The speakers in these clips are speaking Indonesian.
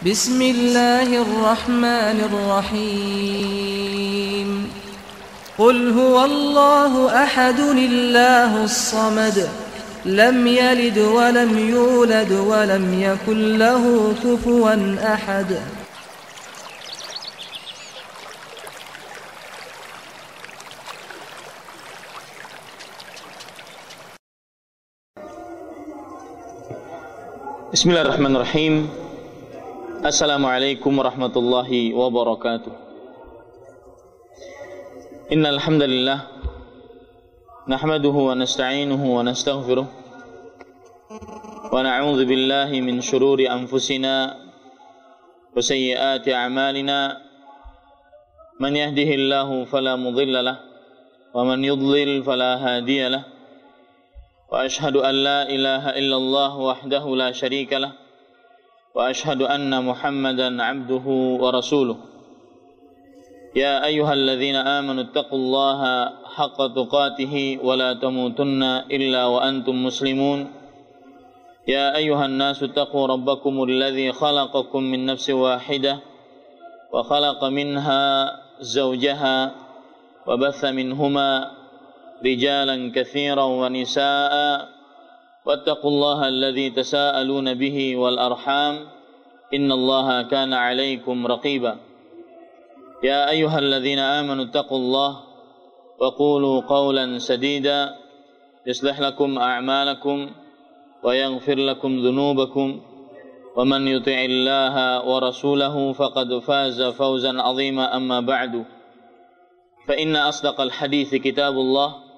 بسم الله الرحمن الرحيم قل هو الله أحد الله الصمد لم يلد ولم يولد ولم يكن له كفوا أحد. Bismillahirrahmanirrahim. Assalamualaikum warahmatullahi wabarakatuh. Innal hamdalillah nahmaduhu wa nasta'inuhu wa nastaghfiruh wa na'udzu billahi min shururi anfusina wa sayyiati a'malina. Man yahdihillahu fala mudilla lahu wa man yudlil fala hadiya lahu. Wa ashhadu an la ilaha illallah wahdahu la syarika lah wa ashhadu anna Muhammadan abduhu wa rasuluh. Ya ayyuhalladzina amanu taqullaha haqqa tuqatih wa la tamutunna illa wa antum muslimun. Ya ayyuhan nasu taqu rabbakumul ladzi khalaqakum min nafsin wahidah wa khalaqa minha zawjaha wa batha minhuma رجالا كثيرا ونساء واتقوا الله الذي تساءلون به والأرحام إن الله كان عليكم رقيبا. يا أيها الذين آمنوا اتقوا الله وقولوا قولا سديدا يصلح لكم أعمالكم ويغفر لكم ذنوبكم ومن يطع الله ورسوله فقد فاز فوزا عظيما. أما بعد فإن أصدق الحديث كتاب الله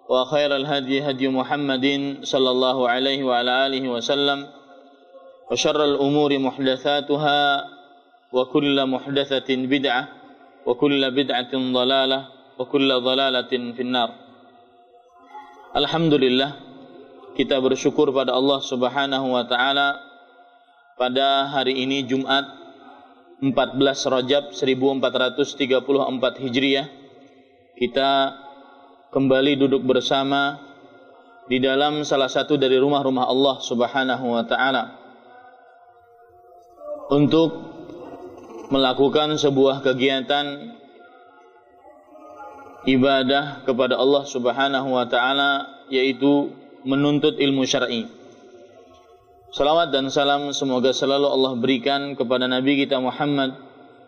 وخير الهدي هدي محمد صلى الله عليه وعلى آله وسلم وشر الأمور محدثاتها وكل محدثة بدعة وكل بدعة ضلالة وكل ضلالة في النار. Alhamdulillah, kita bersyukur pada Allah Subhanahu wa taala pada hari ini Jumat 14 Rajab 1434 Hijriah kita kembali duduk bersama di dalam salah satu dari rumah-rumah Allah Subhanahu wa taala untuk melakukan sebuah kegiatan ibadah kepada Allah Subhanahu wa taala, yaitu menuntut ilmu syar'i. Salawat dan salam semoga selalu Allah berikan kepada Nabi kita Muhammad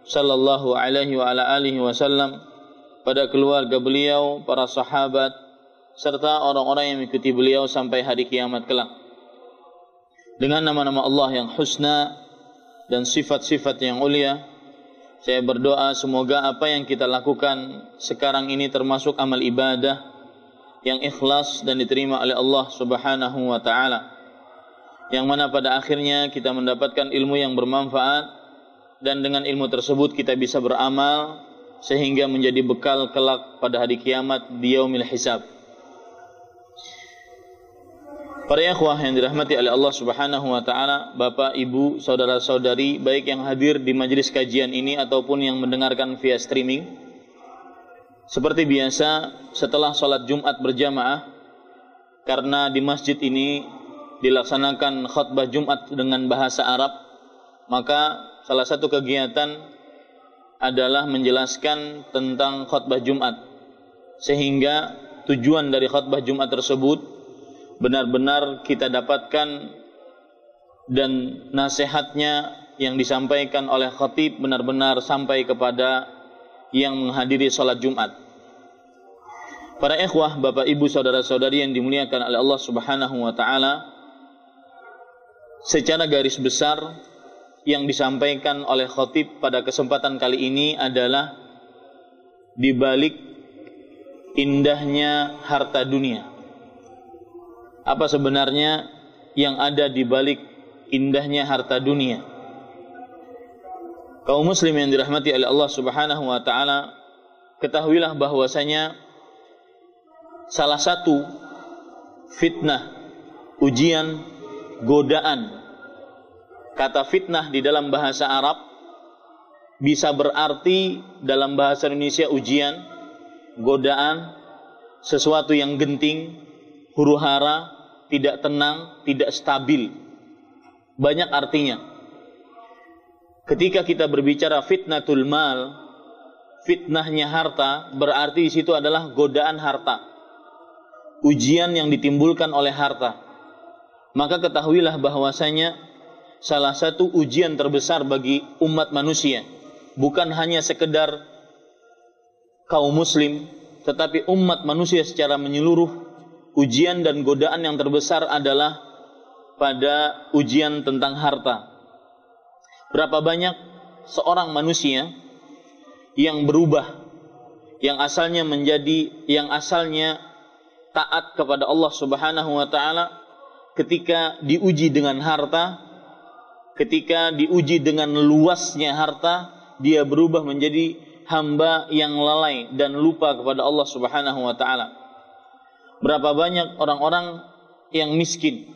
sallallahu alaihi wa ala alihi wasallam, pada keluarga beliau, para sahabat, serta orang-orang yang mengikuti beliau sampai hari kiamat kelak. Dengan nama-nama Allah yang husna dan sifat-sifat yang ulia, saya berdoa semoga apa yang kita lakukan sekarang ini termasuk amal ibadah yang ikhlas dan diterima oleh Allah Subhanahu wa taala, yang mana pada akhirnya kita mendapatkan ilmu yang bermanfaat, dan dengan ilmu tersebut kita bisa beramal sehingga menjadi bekal kelak pada hari kiamat di yaumil hisab. Para ikhwah yang dirahmati oleh Allah Subhanahu wa taala, Bapak, Ibu, saudara-saudari, baik yang hadir di majelis kajian ini ataupun yang mendengarkan via streaming. Seperti biasa, setelah salat Jumat berjamaah, karena di masjid ini dilaksanakan khutbah Jumat dengan bahasa Arab, maka salah satu kegiatan adalah menjelaskan tentang khutbah Jumat, sehingga tujuan dari khutbah Jumat tersebut benar-benar kita dapatkan, dan nasihatnya yang disampaikan oleh khatib benar-benar sampai kepada yang menghadiri salat Jumat. Para ikhwah, Bapak, Ibu, saudara-saudari yang dimuliakan oleh Allah Subhanahu wa taala, secara garis besar yang disampaikan oleh khatib pada kesempatan kali ini adalah di balik indahnya harta dunia. Apa sebenarnya yang ada di balik indahnya harta dunia? Kaum muslim yang dirahmati oleh Allah Subhanahu wa taala, ketahuilah bahwasanya salah satu fitnah, ujian, godaan. Kata fitnah di dalam bahasa Arab bisa berarti dalam bahasa Indonesia ujian, godaan, sesuatu yang genting, huru-hara, tidak tenang, tidak stabil. Banyak artinya. ketika kita berbicara fitnatul mal, fitnahnya harta, berarti di situ adalah godaan harta, ujian yang ditimbulkan oleh harta. Maka ketahuilah bahwasanya salah satu ujian terbesar bagi umat manusia, bukan hanya sekedar kaum muslim, tetapi umat manusia secara menyeluruh, ujian dan godaan yang terbesar adalah pada ujian tentang harta. Berapa banyak seorang manusia yang berubah, yang asalnya taat kepada Allah Subhanahu wa taala, ketika diuji dengan harta, ketika diuji dengan luasnya harta, dia berubah menjadi hamba yang lalai dan lupa kepada Allah Subhanahu wa taala. Berapa banyak orang-orang yang miskin,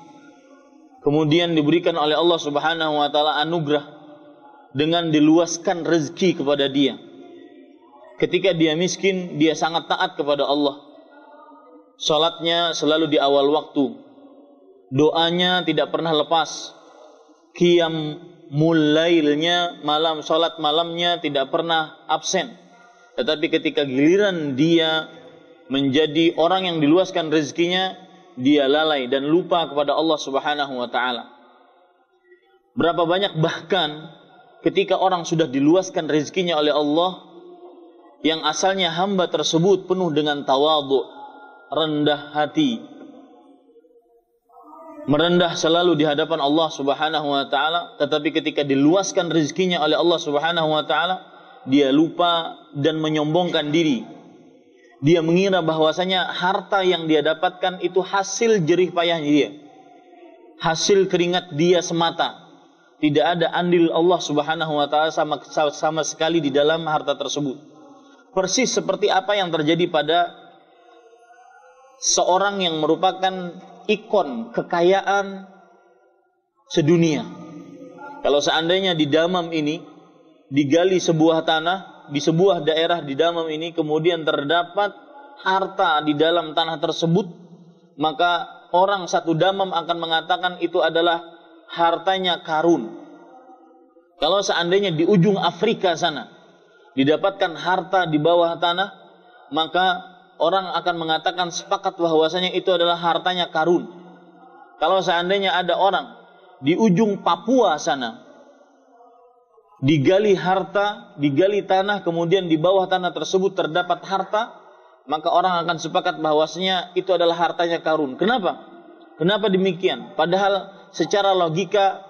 kemudian diberikan oleh Allah Subhanahu wa taala anugerah dengan diluaskan rezeki kepada dia. Ketika dia miskin, dia sangat taat kepada Allah. Salatnya selalu di awal waktu. Doanya tidak pernah lepas. Qiyamul lailnya, salat malamnya tidak pernah absen. Tetapi ketika giliran dia menjadi orang yang diluaskan rezekinya, dia lalai dan lupa kepada Allah Subhanahu wa taala. Berapa banyak bahkan ketika orang sudah diluaskan rezekinya oleh Allah, yang asalnya hamba tersebut penuh dengan tawadhu, rendah hati, merendah selalu di hadapan Allah Subhanahu wa taala, tetapi ketika diluaskan rezekinya oleh Allah Subhanahu wa taala, dia lupa dan menyombongkan diri. Dia mengira bahwasanya harta yang dia dapatkan itu hasil jerih payahnya dia, hasil keringat dia semata. Tidak ada andil Allah Subhanahu wa taala sama sekali di dalam harta tersebut. Persis seperti apa yang terjadi pada seorang yang merupakan ikon kekayaan sedunia. Kalau seandainya di Damam ini digali sebuah tanah, di sebuah daerah di Damam ini kemudian terdapat harta di dalam tanah tersebut, maka orang satu Damam akan mengatakan itu adalah hartanya Karun. Kalau seandainya di ujung Afrika sana didapatkan harta di bawah tanah, maka orang akan mengatakan sepakat bahwasanya itu adalah hartanya Karun. Kalau seandainya ada orang di ujung Papua sana digali harta, digali tanah, kemudian di bawah tanah tersebut terdapat harta, maka orang akan sepakat bahwasanya itu adalah hartanya Karun. Kenapa? Kenapa demikian? Padahal secara logika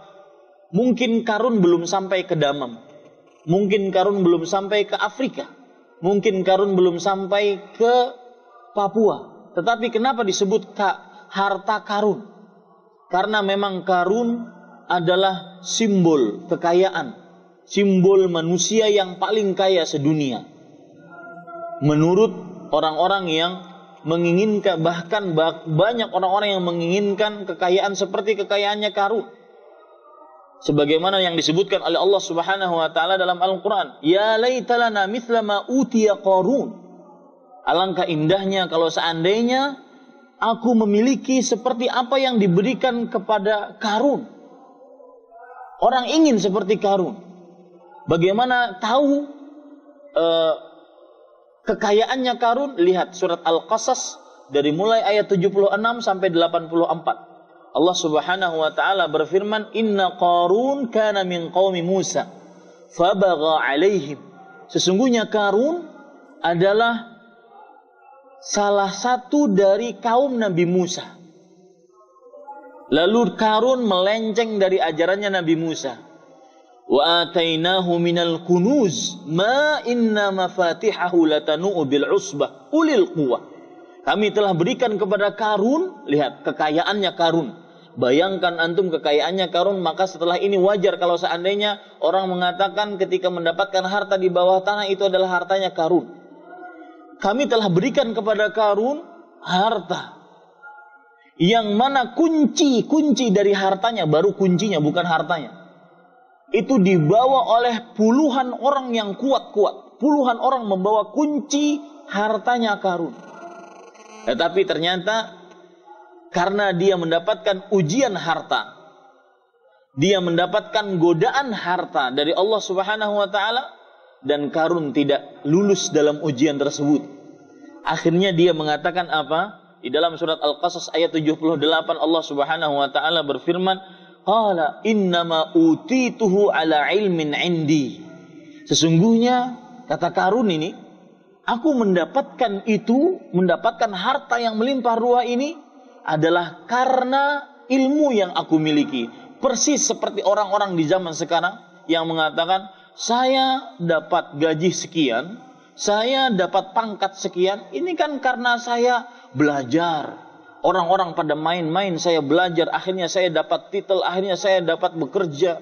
mungkin Karun belum sampai ke Damam, mungkin Karun belum sampai ke Afrika, mungkin Karun belum sampai ke Papua. Tetapi kenapa disebut harta Karun? Karena memang Karun adalah simbol kekayaan, simbol manusia yang paling kaya sedunia. Menurut orang-orang yang menginginkan, bahkan banyak orang-orang yang menginginkan kekayaan seperti kekayaannya Karun. Sebagaimana yang disebutkan oleh Allah Subhanahu wa taala dalam Al-Qur'an, "Ya laitalana mithla ma utiya Qarun." Alangkah indahnya kalau seandainya aku memiliki seperti apa yang diberikan kepada Karun. Orang ingin seperti Karun. Bagaimana tahu kekayaannya Karun? Lihat surat Al-Qasas dari mulai ayat 76 sampai 84. Allah Subhanahu wa taala berfirman, "Inna Qarun kana min qaumi Musa, fabagha 'alaihim." Sesungguhnya Karun adalah salah satu dari kaum Nabi Musa. Lalu Karun melenceng dari ajarannya Nabi Musa. Wa atainahu minal kunuz ma inna mafatihahu latanu bil usbah ulil quwwah. Kami telah berikan kepada Karun, lihat kekayaannya Karun. Bayangkan antum kekayaannya Karun, maka setelah ini wajar kalau seandainya orang mengatakan ketika mendapatkan harta di bawah tanah itu adalah hartanya Karun. Kami telah berikan kepada Karun harta yang mana kunci dari hartanya, baru kuncinya bukan hartanya, itu dibawa oleh puluhan orang yang kuat-kuat. Puluhan orang membawa kunci hartanya Karun. Tetapi ternyata karena dia mendapatkan ujian harta, Dia mendapatkan godaan harta dari Allah Subhanahu wa taala dan Qarun tidak lulus dalam ujian tersebut. Akhirnya dia mengatakan apa? Di dalam surat Al-Qasas ayat 78 Allah Subhanahu wa taala berfirman, "Qala innama utituhu ala ilmin indi." Sesungguhnya kata Qarun ini, aku mendapatkan harta yang melimpah ruah ini adalah karena ilmu yang aku miliki. Persis seperti orang-orang di zaman sekarang yang mengatakan, saya dapat gaji sekian, saya dapat pangkat sekian, ini kan karena saya belajar. Orang-orang pada main-main, saya belajar, akhirnya saya dapat titel, akhirnya saya dapat bekerja.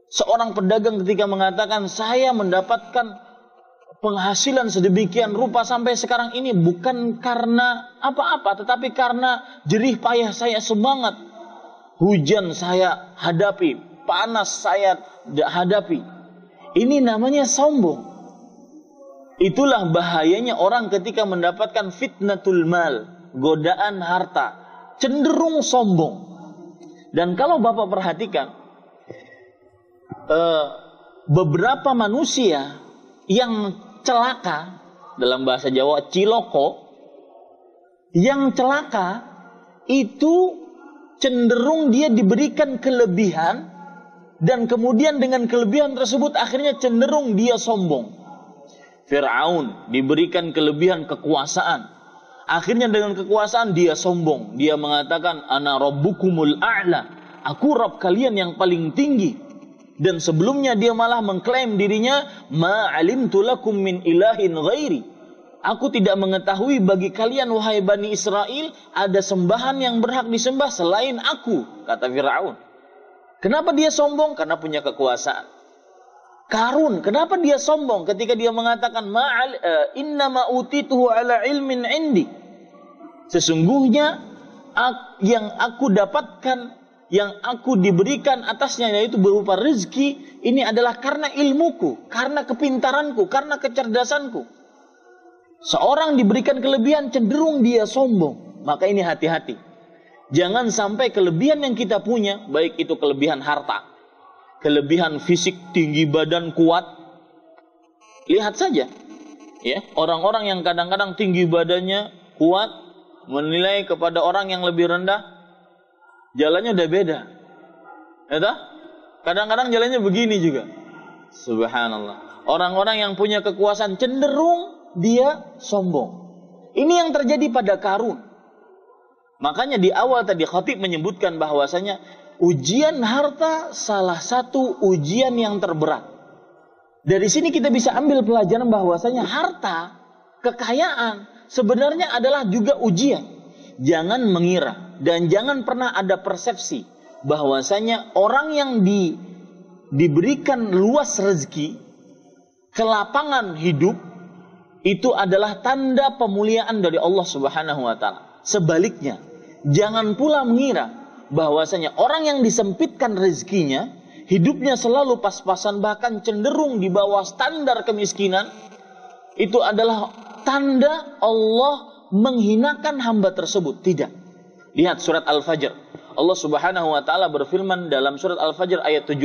Seorang pedagang ketika mengatakan, saya mendapatkan penghasilan sedemikian rupa sampai sekarang ini bukan karena apa-apa, tetapi karena jerih payah saya, semangat. Hujan saya hadapi, panas saya hadapi. Ini namanya sombong. Itulah bahayanya orang ketika mendapatkan fitnatul mal, godaan harta, cenderung sombong. Dan kalau Bapak perhatikan, beberapa manusia yang celaka, dalam bahasa Jawa ciloko, yang celaka itu cenderung dia diberikan kelebihan, dan kemudian dengan kelebihan tersebut akhirnya cenderung dia sombong. Fir'aun diberikan kelebihan kekuasaan, akhirnya dengan kekuasaan dia sombong. Dia mengatakan, ana rabbukumul a'la, aku Rabb kalian yang paling tinggi. Dan sebelumnya dia malah mengklaim dirinya, ma alimtu lakum min ilahin ghairi, aku tidak mengetahui bagi kalian wahai Bani Israel ada sembahan yang berhak disembah selain aku, kata Fir'aun. Kenapa dia sombong? Karena punya kekuasaan. Qarun, kenapa dia sombong ketika dia mengatakan innama utituhu ala ilmin indi, sesungguhnya yang aku dapatkan, yang aku diberikan atasnya, yaitu berupa rezeki, ini adalah karena ilmuku, karena kepintaranku, karena kecerdasanku. Seorang diberikan kelebihan cenderung dia sombong. Maka ini hati-hati. Jangan sampai kelebihan yang kita punya, baik itu kelebihan harta, kelebihan fisik, tinggi badan, kuat. Lihat saja, ya, orang-orang yang kadang-kadang tinggi badannya, kuat, menilai kepada orang yang lebih rendah, jalannya udah beda. Ya, kadang-kadang jalannya begini juga. Subhanallah. Orang-orang yang punya kekuasaan cenderung dia sombong. Ini yang terjadi pada Qarun. Makanya di awal tadi khatib menyebutkan bahwasanya ujian harta salah satu ujian yang terberat. Dari sini kita bisa ambil pelajaran bahwasanya harta, kekayaan sebenarnya adalah juga ujian. Jangan mengira dan jangan pernah ada persepsi bahwasanya orang yang diberikan luas rezeki, kelapangan hidup, itu adalah tanda pemuliaan dari Allah Subhanahu wa taala. Sebaliknya, jangan pula mengira bahwasanya orang yang disempitkan rezekinya, hidupnya selalu pas-pasan, bahkan cenderung di bawah standar kemiskinan, itu adalah tanda Allah menghinakan hamba tersebut. Tidak. Lihat surat Al-Fajr. Allah Subhanahu wa taala berfirman dalam surat Al-Fajr ayat 17.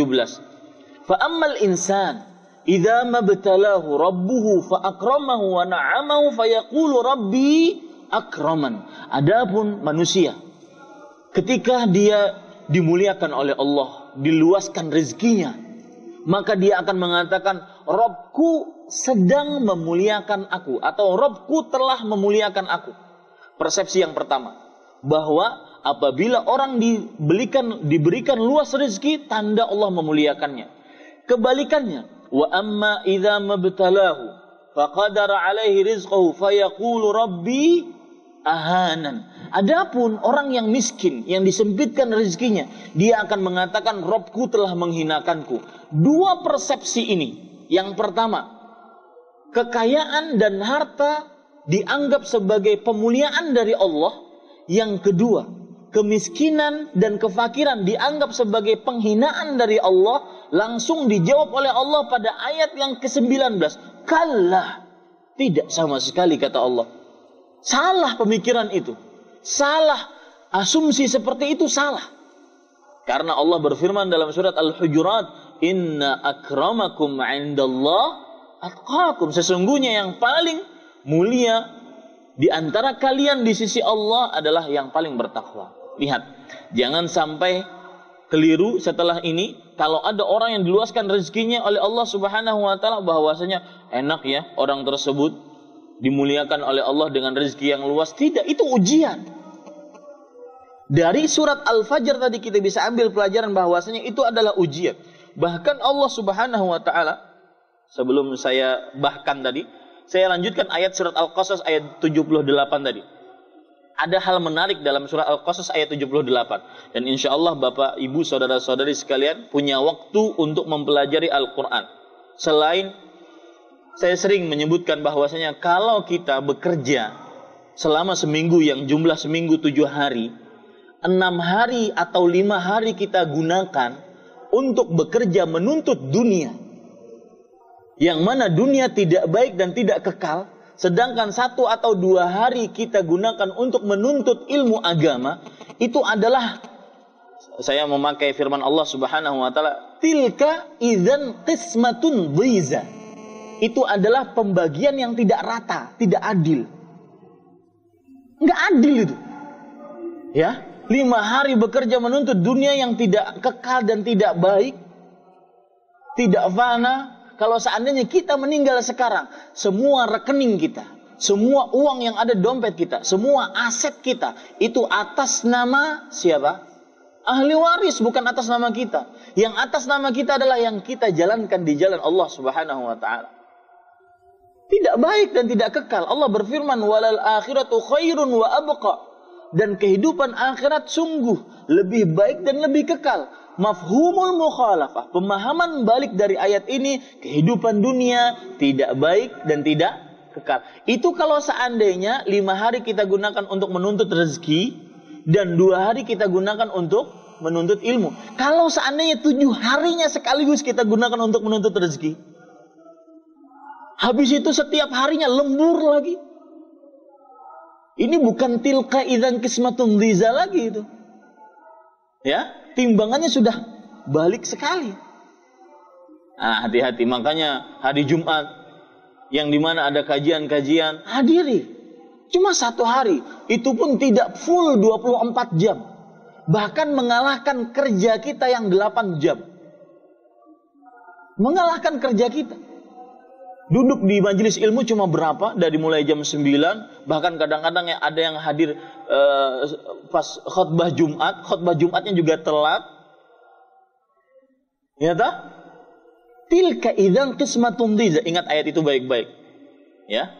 Fa ammal insan idza mabtalahu rabbuhu fa akramahu wa na'amahu fayaqulu rabbi akraman. Adapun manusia ketika dia dimuliakan oleh Allah, diluaskan rezekinya, maka dia akan mengatakan, Rabbku sedang memuliakan aku, atau Rabbku telah memuliakan aku. Persepsi yang pertama, bahwa apabila orang diberikan luas rezeki, tanda Allah memuliakannya. Kebalikannya, wa amma idza mabtalahu faqadara alaihi rizqahu fayaqulu rabbi ahanan. Adapun orang yang miskin, yang disempitkan rezekinya, dia akan mengatakan Rabbku telah menghinakanku. Dua persepsi ini. Yang pertama, kekayaan dan harta dianggap sebagai pemuliaan dari Allah. Yang kedua, kemiskinan dan kefakiran dianggap sebagai penghinaan dari Allah. Langsung dijawab oleh Allah pada ayat yang ke-19. Kalla, tidak sama sekali, kata Allah. Salah pemikiran itu. Salah asumsi seperti itu, salah. Karena Allah berfirman dalam surat Al-Hujurat, "Inna akramakum 'indallah atqakum." Sesungguhnya yang paling mulia di antara kalian di sisi Allah adalah yang paling bertakwa. Lihat, jangan sampai keliru setelah ini kalau ada orang yang diluaskan rezekinya oleh Allah Subhanahu wa taala bahwasanya enak ya orang tersebut dimuliakan oleh Allah dengan rezeki yang luas. Tidak, itu ujian. Dari surat Al-Fajr tadi kita bisa ambil pelajaran bahwasanya itu adalah ujian. Bahkan Allah Subhanahu wa taala, sebelum saya bahkan tadi, saya lanjutkan ayat surat Al-Qasas ayat 78 tadi. Ada hal menarik dalam surat Al-Qasas ayat 78. Dan insya Allah Bapak, Ibu, Saudara-saudari sekalian punya waktu untuk mempelajari Al-Quran. Selain, saya sering menyebutkan bahwasanya kalau kita bekerja selama seminggu yang jumlah seminggu 7 hari, 6 hari atau 5 hari kita gunakan untuk bekerja menuntut dunia. Yang mana dunia tidak baik dan tidak kekal. Sedangkan 1 atau 2 hari kita gunakan untuk menuntut ilmu agama, itu adalah, saya memakai firman Allah Subhanahu wa taala, tilka idzan qismatun dhiza. Itu adalah pembagian yang tidak rata, tidak adil. Enggak adil itu. Ya, 5 hari bekerja menuntut dunia yang tidak kekal dan tidak baik, tidak fana. Kalau seandainya kita meninggal sekarang, semua rekening kita, semua uang yang ada di dompet kita, semua aset kita, itu atas nama siapa? Ahli waris, bukan atas nama kita. Yang atas nama kita adalah yang kita jalankan di jalan Allah Subhanahu wa taala. Tidak baik dan tidak kekal. Allah berfirman, "Walal akhiratu khairun wa abqa." Dan kehidupan akhirat sungguh lebih baik dan lebih kekal. Mafhumul mukhalafah, pemahaman balik dari ayat ini, kehidupan dunia tidak baik dan tidak kekal. Itu kalau seandainya 5 hari kita gunakan untuk menuntut rezeki dan 2 hari kita gunakan untuk menuntut ilmu. Kalau seandainya 7 harinya sekaligus kita gunakan untuk menuntut rezeki, habis itu setiap harinya lembur lagi. Ini bukan tilka idzan qismatun dhiza lagi itu. Ya, timbangannya sudah balik sekali. Nah, hati-hati. Makanya hari Jumat yang dimana ada kajian-kajian, hadiri. Cuma 1 hari. Itu pun tidak full 24 jam. Bahkan mengalahkan kerja kita yang 8 jam. Mengalahkan kerja kita. Duduk di majelis ilmu cuma berapa? Dari mulai jam 9. Bahkan kadang-kadang ada yang hadir pas khutbah Jumat. Khutbah Jumatnya juga telat. Ya tak? Tilka idzan qismatun dhiza. Ingat ayat itu baik-baik. Ya.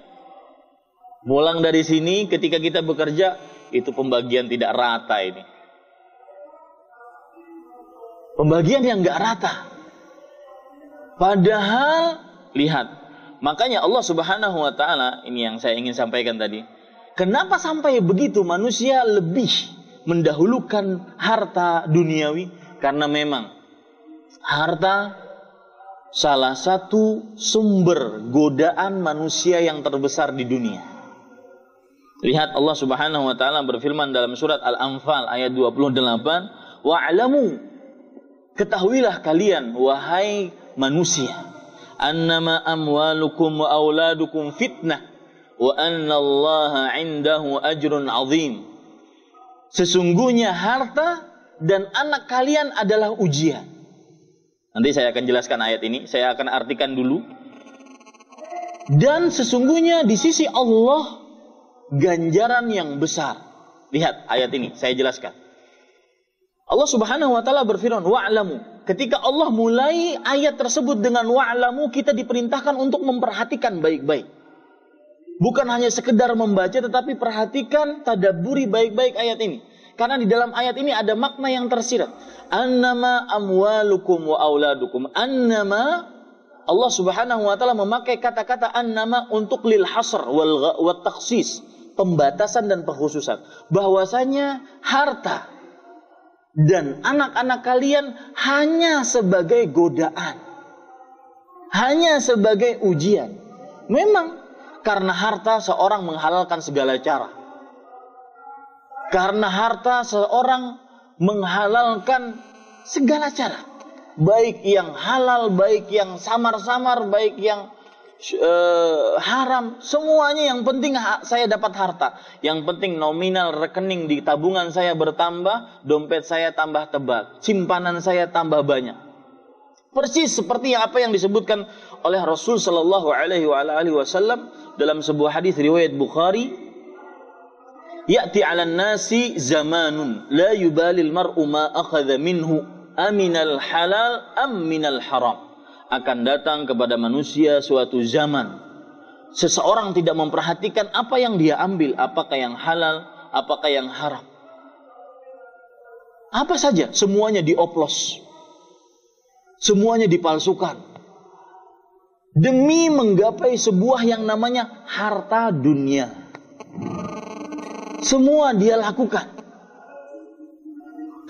Mulang dari sini ketika kita bekerja, itu pembagian tidak rata ini. Pembagian yang enggak rata. Padahal, lihat. Makanya Allah Subhanahu wa taala, ini yang saya ingin sampaikan tadi. Kenapa sampai begitu manusia lebih mendahulukan harta duniawi? Karena memang harta salah satu sumber godaan manusia yang terbesar di dunia. Lihat Allah Subhanahu wa taala berfirman dalam surat Al-Anfal ayat 28, "Wa'lamu," ketahuilah kalian wahai manusia, annama amwalukum wa auladukum fitnah wa annallaha 'indahu ajrun 'azim. Sesungguhnya harta dan anak kalian adalah ujian. Nanti saya akan jelaskan ayat ini, saya akan artikan dulu. Dan sesungguhnya di sisi Allah ganjaran yang besar. Lihat ayat ini, saya jelaskan. Allah Subhanahu wa taala berfirman, "Wa'lamu." Ketika Allah mulai ayat tersebut dengan wa'lamu, kita diperintahkan untuk memperhatikan baik-baik. Bukan hanya sekedar membaca, tetapi perhatikan, tadabburi baik-baik ayat ini. Karena di dalam ayat ini ada makna yang tersirat. Annama amwalukum wa auladukum. Annama, Allah Subhanahu wa taala memakai kata-kata annama untuk lil hasr wal takhsis, pembatasan dan pengkhususan. Bahwasanya harta dan anak-anak kalian hanya sebagai godaan, hanya sebagai ujian. Memang karena harta seorang menghalalkan segala cara. Karena harta seorang menghalalkan segala cara. Baik yang halal, baik yang samar-samar, baik yang haram, semuanya yang penting saya dapat harta. Yang penting nominal rekening di tabungan saya bertambah, dompet saya tambah tebal, simpanan saya tambah banyak. Persis seperti apa yang disebutkan oleh Rasul sallallahu alaihi wasallam dalam sebuah hadis riwayat Bukhari, ya'ti 'alan nasi zamanun la yubalil mar'u ma akhadha minhu aminal halal am minal haram. Akan datang kepada manusia suatu zaman, seseorang tidak memperhatikan apa yang dia ambil, apakah yang halal, apakah yang haram. Apa saja, semuanya dioplos, semuanya dipalsukan, demi menggapai sebuah yang namanya harta dunia. Semua dia lakukan.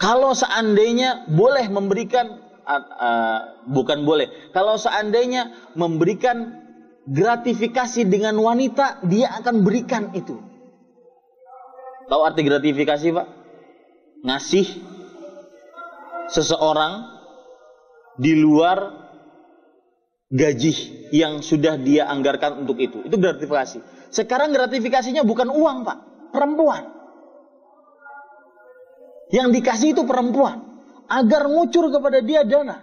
Kalau seandainya boleh memberikan, bukan boleh, kalau seandainya memberikan gratifikasi dengan wanita, dia akan berikan itu. Tahu arti gratifikasi, Pak? Ngasih seseorang di luar gaji yang sudah dia anggarkan untuk itu. Itu gratifikasi. Sekarang gratifikasinya bukan uang, Pak, perempuan. Yang dikasih itu perempuan, agar ngucur kepada dia dana,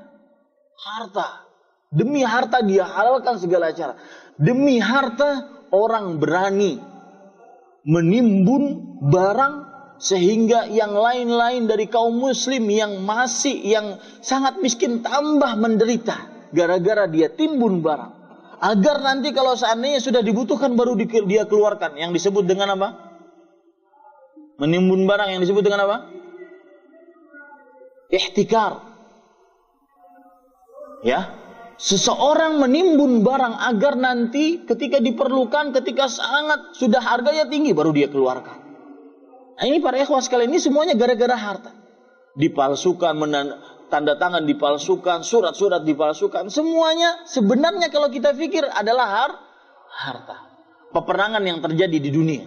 harta. Demi harta dia halalkan segala cara. Demi harta orang berani menimbun barang sehingga yang lain-lain dari kaum muslim yang sangat miskin tambah menderita gara-gara dia timbun barang. Agar nanti kalau seandainya sudah dibutuhkan baru dia keluarkan. Yang disebut dengan apa? Menimbun barang yang disebut dengan apa? Ihtikar. Ya, seseorang menimbun barang agar nanti ketika diperlukan, ketika sangat sudah harganya tinggi baru dia keluarkan. Nah, ini para ikhwah sekalian, ini semuanya gara-gara harta. Dipalsukan, tanda tangan dipalsukan, surat-surat dipalsukan, semuanya sebenarnya kalau kita pikir adalah harta. Peperangan yang terjadi di dunia,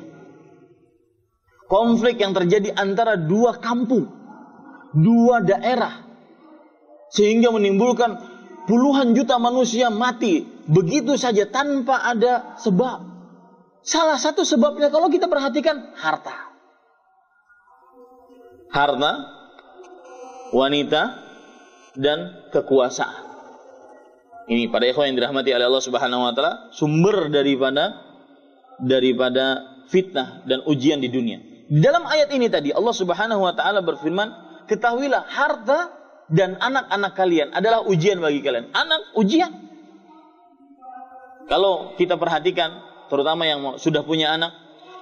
konflik yang terjadi antara dua kampung, dua daerah, sehingga menimbulkan puluhan juta manusia mati begitu saja tanpa ada sebab. Salah satu sebabnya kalau kita perhatikan harta, wanita, dan kekuasaan. Ini pada ikhwan yang dirahmati oleh Allah Subhanahu wa taala, sumber daripada fitnah dan ujian di dunia. Di dalam ayat ini tadi Allah Subhanahu wa taala berfirman, ketahuilah harta dan anak-anak kalian adalah ujian bagi kalian. Anak ujian. Kalau kita perhatikan, terutama yang sudah punya anak,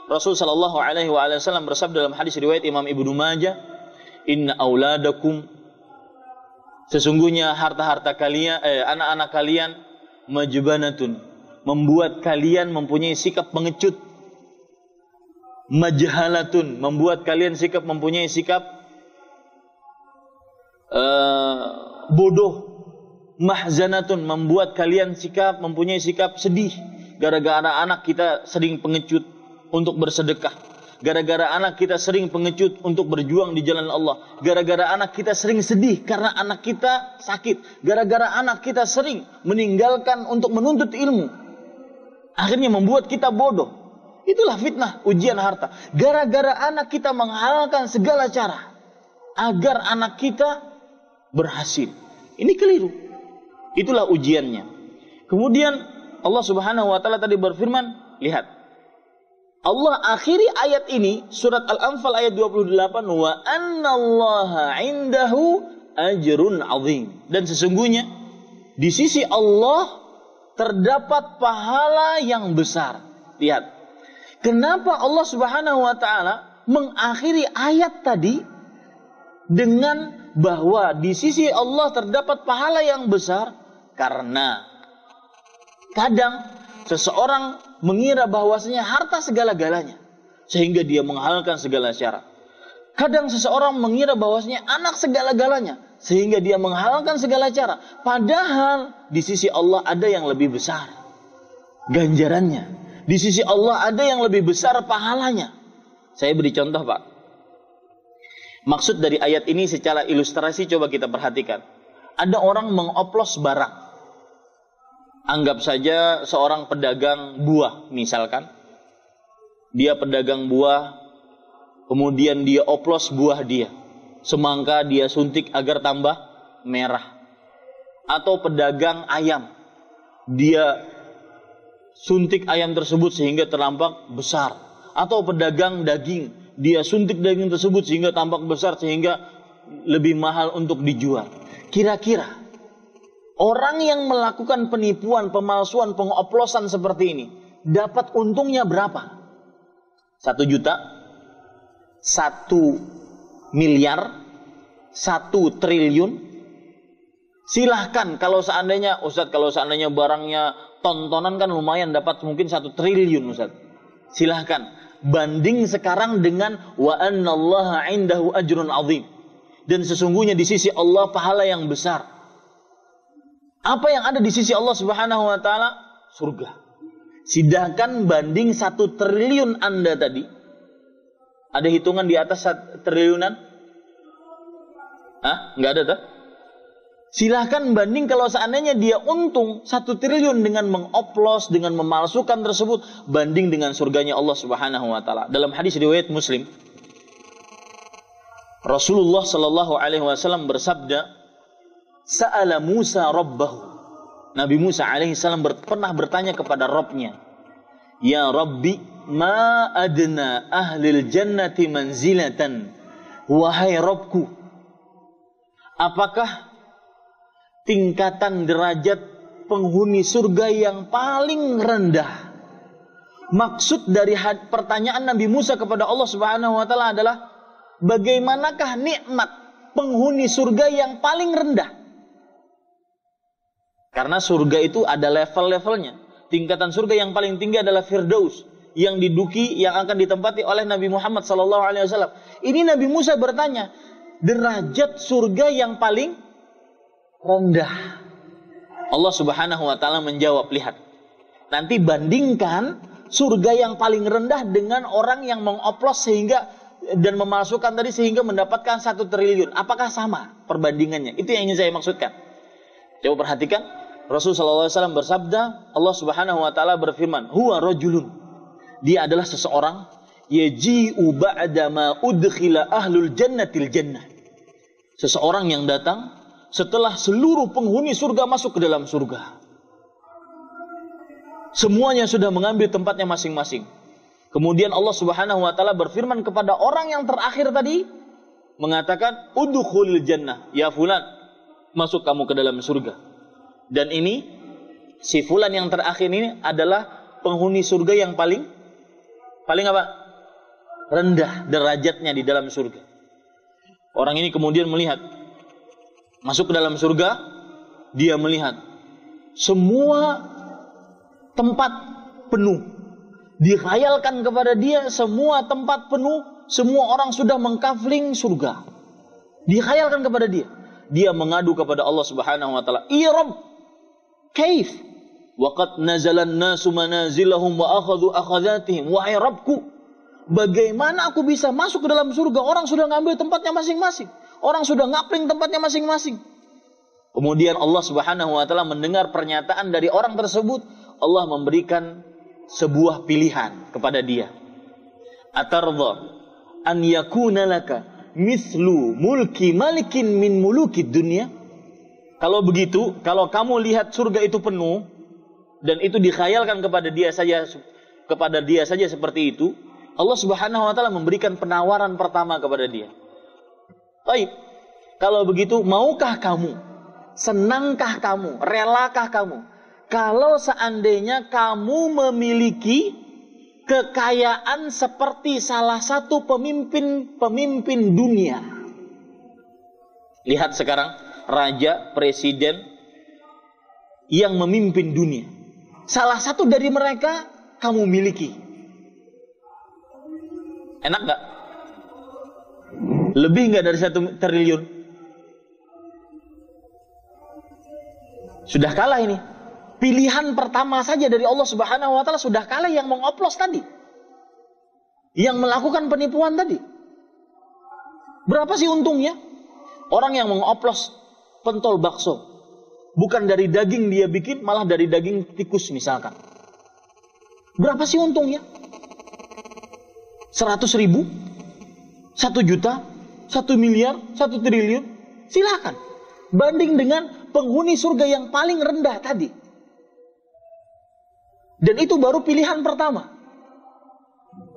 Rasul sallallahu alaihi wasallam bersabda dalam hadis riwayat Imam Ibnu Majah, "Inna auladakum", sesungguhnya harta-harta kalian, anak-anak kalian, majbanatun, membuat kalian mempunyai sikap pengecut. Majhalatun, membuat kalian mempunyai sikap bodoh. Mahzanatun, membuat kalian mempunyai sikap sedih. Gara-gara anak kita sering pengecut untuk bersedekah. Gara-gara anak kita sering pengecut untuk berjuang di jalan Allah. Gara-gara anak kita sering sedih karena anak kita sakit. Gara-gara anak kita sering meninggalkan untuk menuntut ilmu, akhirnya membuat kita bodoh. Itulah fitnah, ujian harta. Gara-gara anak kita menghalalkan segala cara agar anak kita berhasil. Ini keliru. Itulah ujiannya. Kemudian Allah Subhanahu wa taala tadi berfirman, lihat. Allah akhiri ayat ini, surat Al-Anfal ayat 28, wa annallaha indahu ajrun azim. Dan sesungguhnya di sisi Allah terdapat pahala yang besar. Lihat. Kenapa Allah Subhanahu wa taala mengakhiri ayat tadi dengan bahwa di sisi Allah terdapat pahala yang besar? Karena kadang seseorang mengira bahwasanya harta segala-galanya sehingga dia menghalalkan segala cara. Kadang seseorang mengira bahwasanya anak segala-galanya sehingga dia menghalalkan segala cara. Padahal di sisi Allah ada yang lebih besar ganjarannya. Di sisi Allah ada yang lebih besar pahalanya. Saya beri contoh, Pak. Maksud dari ayat ini secara ilustrasi coba kita perhatikan. Ada orang mengoplos barang. Anggap saja seorang pedagang buah misalkan. Dia pedagang buah, kemudian dia oplos buah dia. Semangka dia suntik agar tambah merah. Atau pedagang ayam. Dia suntik ayam tersebut sehingga terlampak besar. Atau pedagang daging. Dia suntik daging tersebut sehingga tampak besar, sehingga lebih mahal untuk dijual. Kira-kira orang yang melakukan penipuan, pemalsuan, pengoplosan seperti ini dapat untungnya berapa? 1 juta? 1 miliar? 1 triliun? Silahkan kalau seandainya, Ustadz, kalau seandainya barangnya tontonan kan lumayan dapat mungkin 1 triliun, Ustadz. Silahkan. Banding sekarang dengan wa annallaha indahu ajrun azim. Dan sesungguhnya di sisi Allah pahala yang besar. Apa yang ada di sisi Allah Subhanahu wa taala? Surga. Sedangkan banding 1 triliun Anda tadi, ada hitungan di atas 1 triliunan? Nggak ada tak? Silahkan banding kalau seandainya dia untung 1 triliun dengan mengoplos, dengan memalsukan tersebut, banding dengan surganya Allah Subhanahu wa taala. Dalam hadis riwayat Muslim, Rasulullah sallallahu alaihi wasallam bersabda, "Sa'ala Musa rabbahu." Nabi Musa alaihi salam pernah bertanya kepada Rabbnya, "Ya Rabbi, ma adna ahlil jannati manzilatan?" Wahai Rabbku, apakah tingkatan derajat penghuni surga yang paling rendah? Maksud dari pertanyaan Nabi Musa kepada Allah Subhanahu wa taala adalah bagaimanakah nikmat penghuni surga yang paling rendah? Karena surga itu ada level-levelnya. Tingkatan surga yang paling tinggi adalah Firdaus, yang diduki, yang akan ditempati oleh Nabi Muhammad SAW. Ini Nabi Musa bertanya, derajat surga yang paling rendah. Allah Subhanahu wa taala menjawab, lihat. Nanti bandingkan surga yang paling rendah dengan orang yang mengoplos sehingga dan memalsukan tadi sehingga mendapatkan 1 triliun. Apakah sama perbandingannya? Itu yang ingin saya maksudkan. Coba perhatikan. Rasulullah SAW bersabda, Allah Subhanahu wa taala berfirman, "Huwa rajulun." Dia adalah seseorang yaji'u ba'da ma udkhila ahlul jannatil jannah. Seseorang yang datang setelah seluruh penghuni surga masuk ke dalam surga. Semuanya sudah mengambil tempatnya masing-masing. Kemudian Allah Subhanahu wa taala berfirman kepada orang yang terakhir tadi, mengatakan, "Udkhulil jannah, ya fulan, masuk kamu ke dalam surga." Dan ini si fulan yang terakhir ini adalah penghuni surga yang paling apa? Rendah derajatnya di dalam surga. Orang ini kemudian melihat masuk ke dalam surga, dia melihat semua tempat penuh. Dikhayalkan kepada dia semua tempat penuh, semua orang sudah mengkafling surga. Dikhayalkan kepada dia. Dia mengadu kepada Allah Subhanahu wa taala, "Ya Rabb, kaif? Waqad nazalan nasu manazilahum wa akhadhu akhadzatihim." Wahai Rabbku, bagaimana aku bisa masuk ke dalam surga? Orang sudah ngambil tempatnya masing-masing. Orang sudah ngapling tempatnya masing-masing. Kemudian Allah Subhanahu wa taala mendengar pernyataan dari orang tersebut. Allah memberikan sebuah pilihan kepada dia. Atardha an yakuna laka mithlu mulki malikin min mulukid dunya? Kalau begitu, kalau kamu lihat surga itu penuh dan itu dikhayalkan kepada dia saja seperti itu, Allah Subhanahu wa taala memberikan penawaran pertama kepada dia. Baik, kalau begitu maukah kamu? Senangkah kamu? Relakah kamu? Kalau seandainya kamu memiliki kekayaan seperti salah satu pemimpin dunia. Lihat sekarang, raja, presiden yang memimpin dunia. Salah satu dari mereka kamu miliki. Enak gak? Lebih gak dari 1 triliun? Sudah kalah ini. Pilihan pertama saja dari Allah Subhanahu wa taala sudah kalah yang mengoplos tadi. Yang melakukan penipuan tadi. Berapa sih untungnya? Orang yang mengoplos pentol bakso, bukan dari daging dia bikin, malah dari daging tikus misalkan. Berapa sih untungnya? 100.000? 1 juta? 1 miliar? 1 triliun? Silakan. Banding dengan penghuni surga yang paling rendah tadi. Dan itu baru pilihan pertama.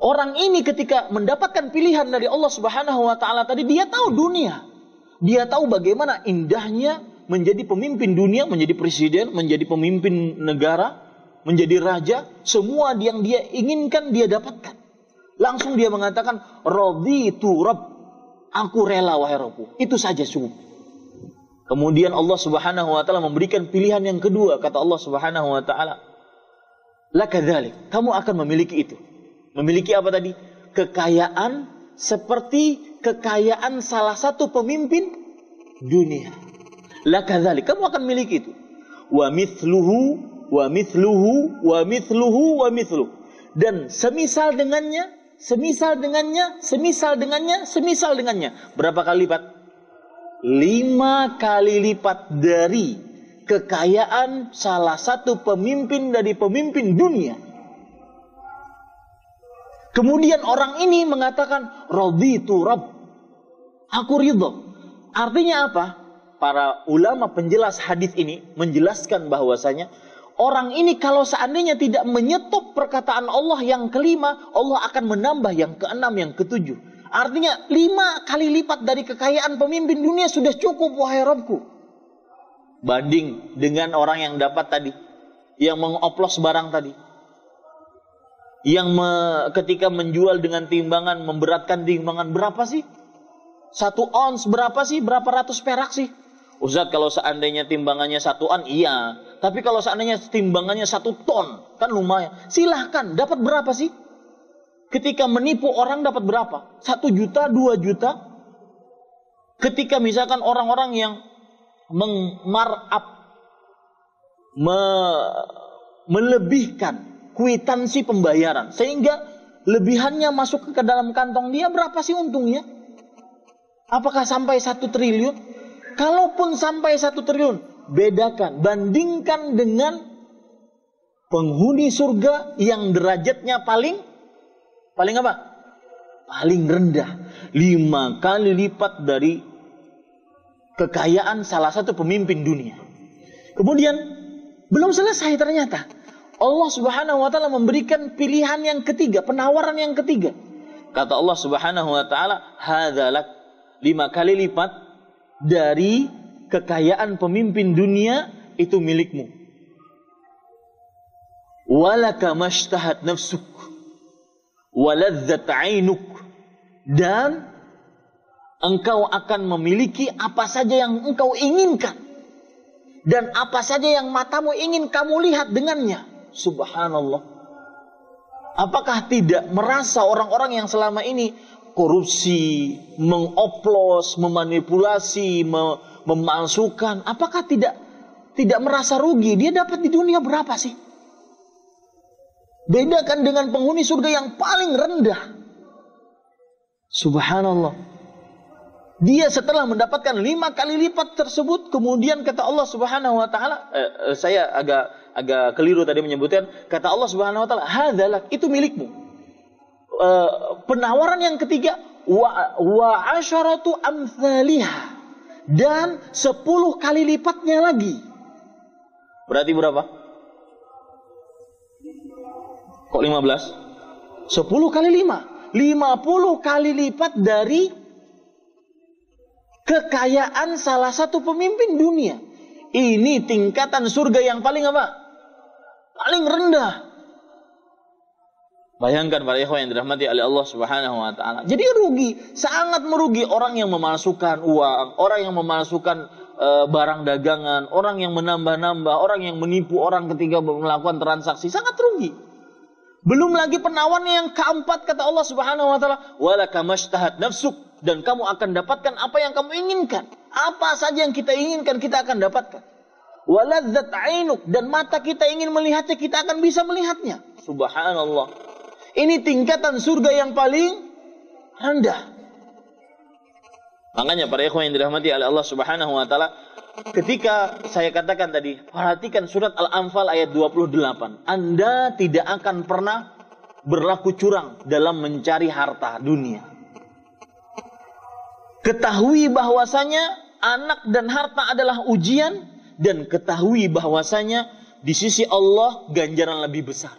Orang ini ketika mendapatkan pilihan dari Allah Subhanahu wa taala tadi, dia tahu dunia. Dia tahu bagaimana indahnya menjadi pemimpin dunia, menjadi presiden, menjadi pemimpin negara, menjadi raja. Semua yang dia inginkan dia dapatkan. Langsung dia mengatakan, raditu Rabb. Aku rela wahai Rabbku. Itu saja cukup. Kemudian Allah Subhanahu wa taala memberikan pilihan yang kedua. Kata Allah Subhanahu wa taala, lakadzalik, kamu akan memiliki itu. Memiliki apa tadi? Kekayaan seperti kekayaan salah satu pemimpin dunia. Lakadzalik, kamu akan memiliki itu. Wa mithluhu wa mithluhu wa mithluhu wa mithluhu. Dan semisal dengannya, semisal dengannya, semisal dengannya, semisal dengannya. Berapa kali lipat? 5 kali lipat dari kekayaan salah satu pemimpin dari pemimpin dunia. Kemudian orang ini mengatakan, raditu Rabb. Aku ridho. Artinya apa? Para ulama penjelas hadis ini menjelaskan bahwasanya orang ini kalau seandainya tidak menyetop perkataan Allah yang kelima, Allah akan menambah yang keenam, yang ketujuh. Artinya 5 kali lipat dari kekayaan pemimpin dunia sudah cukup wahai Rabbku. Banding dengan orang yang dapat tadi, yang mengoplos barang tadi, yang ketika menjual dengan timbangan, memberatkan timbangan berapa sih? 1 ons berapa sih? Berapa ratus perak sih? Ustaz, kalau seandainya timbangannya 1 on, iya. Tapi kalau seandainya timbangannya 1 ton, kan lumayan. Silahkan, dapat berapa sih? Ketika menipu orang dapat berapa? 1 juta, 2 juta? Ketika misalkan orang-orang yang meng-markup, melebihkan kwitansi pembayaran, sehingga lebihannya masuk ke dalam kantong dia, berapa sih untungnya? Apakah sampai 1 triliun? Kalaupun sampai 1 triliun, bedakan, bandingkan dengan penghuni surga yang derajatnya paling apa? Paling rendah. 5 kali lipat dari kekayaan salah satu pemimpin dunia. Kemudian belum selesai ternyata. Allah Subhanahu wa taala memberikan pilihan yang ketiga, penawaran yang ketiga. Kata Allah Subhanahu wa taala, hadzalak, 5 kali lipat dari kekayaan pemimpin dunia itu milikmu. Walaka mashtahat nafsuk waladzat 'ainuk, dan engkau akan memiliki apa saja yang engkau inginkan dan apa saja yang matamu ingin kamu lihat dengannya. Subhanallah. Apakah tidak merasa orang-orang yang selama ini korupsi, mengoplos, memanipulasi, memalsukan, apakah tidak merasa rugi? Dia dapat di dunia berapa sih? Bedakan dengan penghuni surga yang paling rendah. Subhanallah. Dia setelah mendapatkan 5 kali lipat tersebut, kemudian kata Allah Subhanahu wa taala, saya agak keliru tadi menyebutkan, kata Allah Subhanahu wa taala, hadzalak, itu milikmu. Penawaran yang ketiga, wa asyaratu amthaliha, dan 10 kali lipatnya lagi. Berarti berapa? Kok 15? 10 kali 5. 50 kali lipat dari kekayaan salah satu pemimpin dunia. Ini tingkatan surga yang paling apa? Paling rendah. Bayangkan para ikhwan yang dirahmati oleh Allah Subhanahu wa taala. Jadi rugi, sangat merugi orang yang memalsukan uang, orang yang memalsukan barang dagangan, orang yang menambah-nambah, orang yang menipu orang ketika melakukan transaksi, sangat rugi. Belum lagi penawaran yang keempat, kata Allah Subhanahu wa taala, walaka mashtahat nafsuk, dan kamu akan dapatkan apa yang kamu inginkan. Apa saja yang kita inginkan kita akan dapatkan. Waladzat 'ainuk, dan mata kita ingin melihatnya kita akan bisa melihatnya. Subhanallah. Ini tingkatan surga yang paling rendah. Makanya para ikhwan yang dirahmati oleh Allah Subhanahu wa taala, ketika saya katakan tadi, perhatikan surat Al-Anfal ayat 28. Anda tidak akan pernah berlaku curang dalam mencari harta dunia. Ketahui bahwasanya anak dan harta adalah ujian, dan ketahui bahwasanya di sisi Allah ganjaran lebih besar.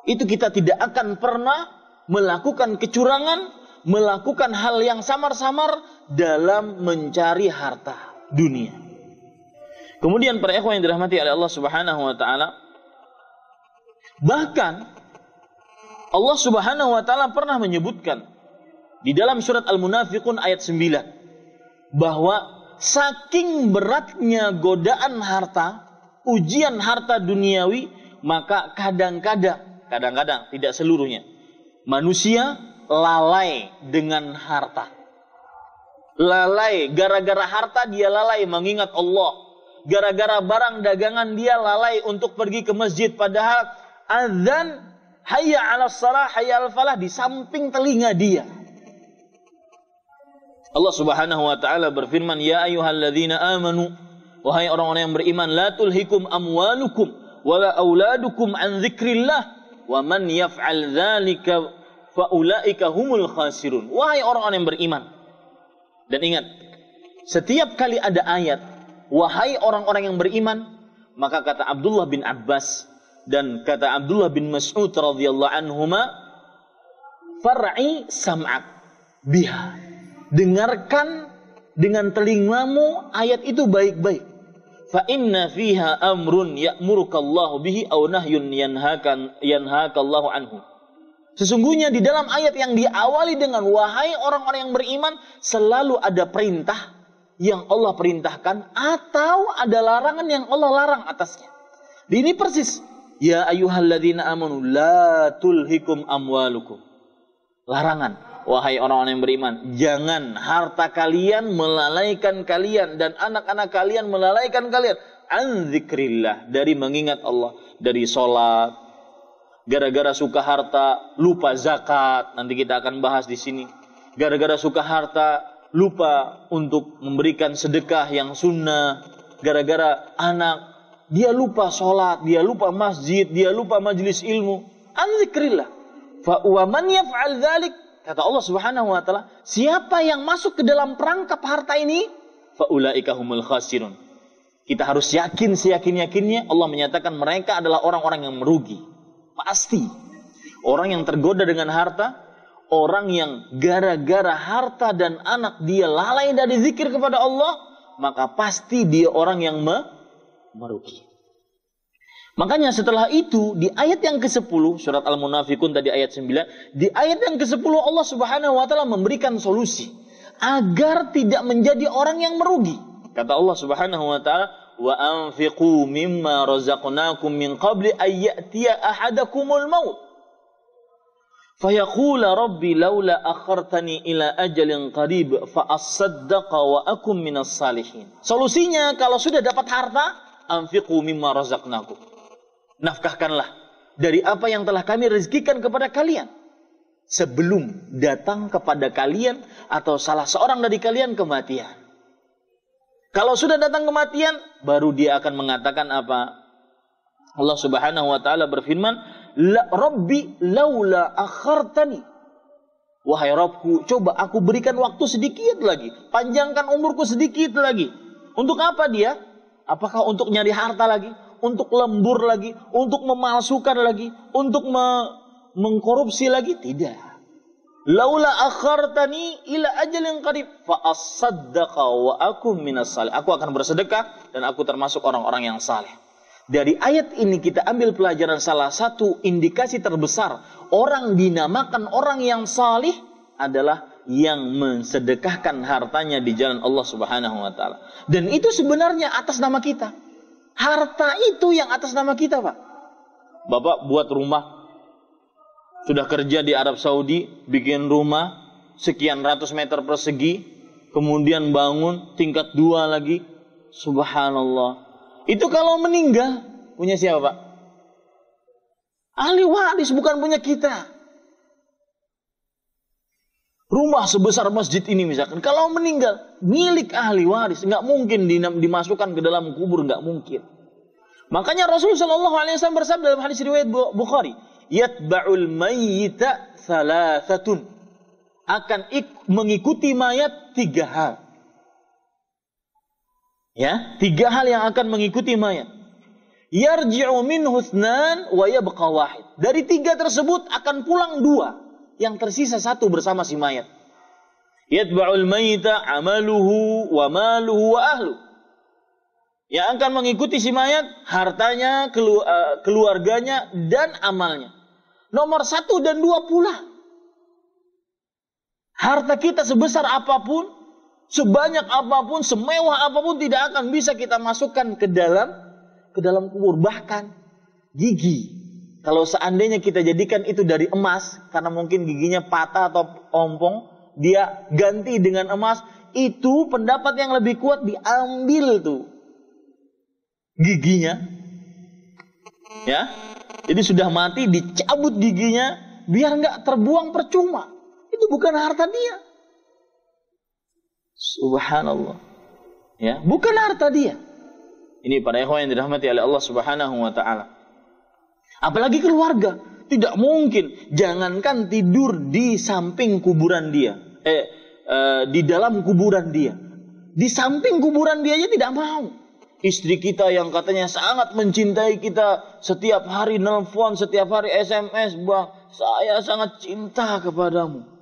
Itu kita tidak akan pernah melakukan kecurangan, melakukan hal yang samar-samar dalam mencari harta dunia. Kemudian para ikhwan yang dirahmati oleh Allah Subhanahu wa taala, bahkan Allah Subhanahu wa taala pernah menyebutkan di dalam surat Al-Munafiqun ayat 9 bahwa saking beratnya godaan harta, ujian harta duniawi, maka kadang-kadang tidak seluruhnya, manusia lalai dengan harta. Lalai, gara-gara harta dia lalai mengingat Allah. Gara-gara barang dagangan dia lalai untuk pergi ke masjid. Padahal azan hayya 'alas shalah, hayya 'alal falah di samping telinga dia. Allah Subhanahu wa taala berfirman, ya ayyuhalladzina amanu, wahai orang-orang yang beriman, la tulhikum amwalukum wala auladukum an dzikrillah wa man yaf'al dzalika faulaika humul khasirun. Wahai orang-orang yang beriman. Dan ingat, setiap kali ada ayat wahai orang-orang yang beriman, maka kata Abdullah bin Abbas dan kata Abdullah bin Mas'ud radhiyallahu anhuma, far'i sam'ak biha. Dengarkan dengan telingamu ayat itu baik-baik. Fa inna fiha amrun ya'murukallahu bihi aw nahyun yanhakallahu anhu. Sesungguhnya di dalam ayat yang diawali dengan wahai orang-orang yang beriman, selalu ada perintah yang Allah perintahkan atau ada larangan yang Allah larang atasnya. Ini persis, ya ayyuhalladzina amanu la tulhikum amwalukum. Larangan, wahai orang-orang yang beriman, jangan harta kalian melalaikan kalian dan anak-anak kalian melalaikan kalian an dzikrillah, dari mengingat Allah, dari sholat. Gara-gara suka harta lupa zakat, nanti kita akan bahas di sini. Gara-gara suka harta lupa untuk memberikan sedekah yang sunnah. Gara-gara anak dia lupa sholat, dia lupa masjid, dia lupa majelis ilmu. An dzikrillah. Fa wa man yaf'al dzalik, kata Allah Subhanahu wa taala, siapa yang masuk ke dalam perangkap harta ini, fa ulaika humul khasirun. Kita harus yakin seyakin-yakinnya Allah menyatakan mereka adalah orang-orang yang merugi. Pasti orang yang tergoda dengan harta, orang yang gara-gara harta dan anak dia lalai dari zikir kepada Allah, maka pasti dia orang yang merugi. Makanya setelah itu di ayat yang ke-10 surat Al-Munafiqun tadi ayat 9, di ayat yang ke-10 Allah Subhanahu wa taala memberikan solusi agar tidak menjadi orang yang merugi. Kata Allah Subhanahu wa taala, wa anfiqu mimma razaqnakum min qabli ay ya'tiya ahadakumul maut fayaqula rabbi laula akhartani ila ajalin qarib fa asaddaqa wa akum minas salihin. Solusinya kalau sudah dapat harta, anfiqu mimma razaqnakum, nafkahkanlah dari apa yang telah kami rezekikan kepada kalian sebelum datang kepada kalian atau salah seorang dari kalian kematian. Kalau sudah datang kematian, baru dia akan mengatakan apa? Allah Subhanahu wa taala berfirman, Rabbi laula akhartani. Wahai Rabbku, coba aku berikan waktu sedikit lagi, panjangkan umurku sedikit lagi. Untuk apa dia? Apakah untuk nyari harta lagi? Untuk lembur lagi? Untuk memalsukan lagi? Untuk mengkorupsi lagi? Tidak. Laula akhartani ila ajalin qarib fa asaddaqa wa akum minas salih. Aku akan bersedekah dan aku termasuk orang-orang yang saleh. Dari ayat ini kita ambil pelajaran salah satu indikasi terbesar orang dinamakan orang yang salih adalah yang mensedekahkan hartanya di jalan Allah Subhanahu wa taala. Dan itu sebenarnya atas nama kita. Harta itu yang atas nama kita, Pak. Bapak buat rumah, sudah kerja di Arab Saudi, bikin rumah sekian ratus meter persegi, kemudian bangun tingkat 2 lagi. Subhanallah. Itu kalau meninggal, punya siapa, Pak? Ahli waris, bukan punya kita. Rumah sebesar masjid ini misalkan, kalau meninggal, milik ahli waris, nggak mungkin dimasukkan ke dalam kubur, nggak mungkin. Makanya Rasulullah SAW bersabda dalam hadis riwayat Bukhari, yatba'ul mayyita thalathatun, akan mengikuti mayat 3 hal. Ya, 3 hal yang akan mengikuti mayat. Yarji'u minhu ithnan wa yabqa wahid. Dari 3 tersebut akan pulang 2. Yang tersisa 1 bersama si mayat. Yatba'ul mayyita amaluhu wa maluhu wa ahlu. Yang akan mengikuti si mayat, hartanya, keluarganya, dan amalnya. Nomor 1 dan 2 pula. Harta kita sebesar apapun, sebanyak apapun, semewah apapun, tidak akan bisa kita masukkan ke dalam kubur. Bahkan gigi, kalau seandainya kita jadikan itu dari emas, karena mungkin giginya patah atau ompong, dia ganti dengan emas, itu pendapat yang lebih kuat, diambil tuh giginya. Ya, jadi sudah mati, dicabut giginya, biar nggak terbuang percuma. Itu bukan harta dia. Subhanallah. Ya, bukan harta dia. Ini para ikhwan yang dirahmati oleh Allah Subhanahu wa taala. Apalagi keluarga, tidak mungkin. Jangankan tidur di samping kuburan dia, di dalam kuburan dia, di samping kuburan dia aja tidak mau. Istri kita yang katanya sangat mencintai kita, setiap hari nelpon, setiap hari SMS, bang, saya sangat cinta kepadamu.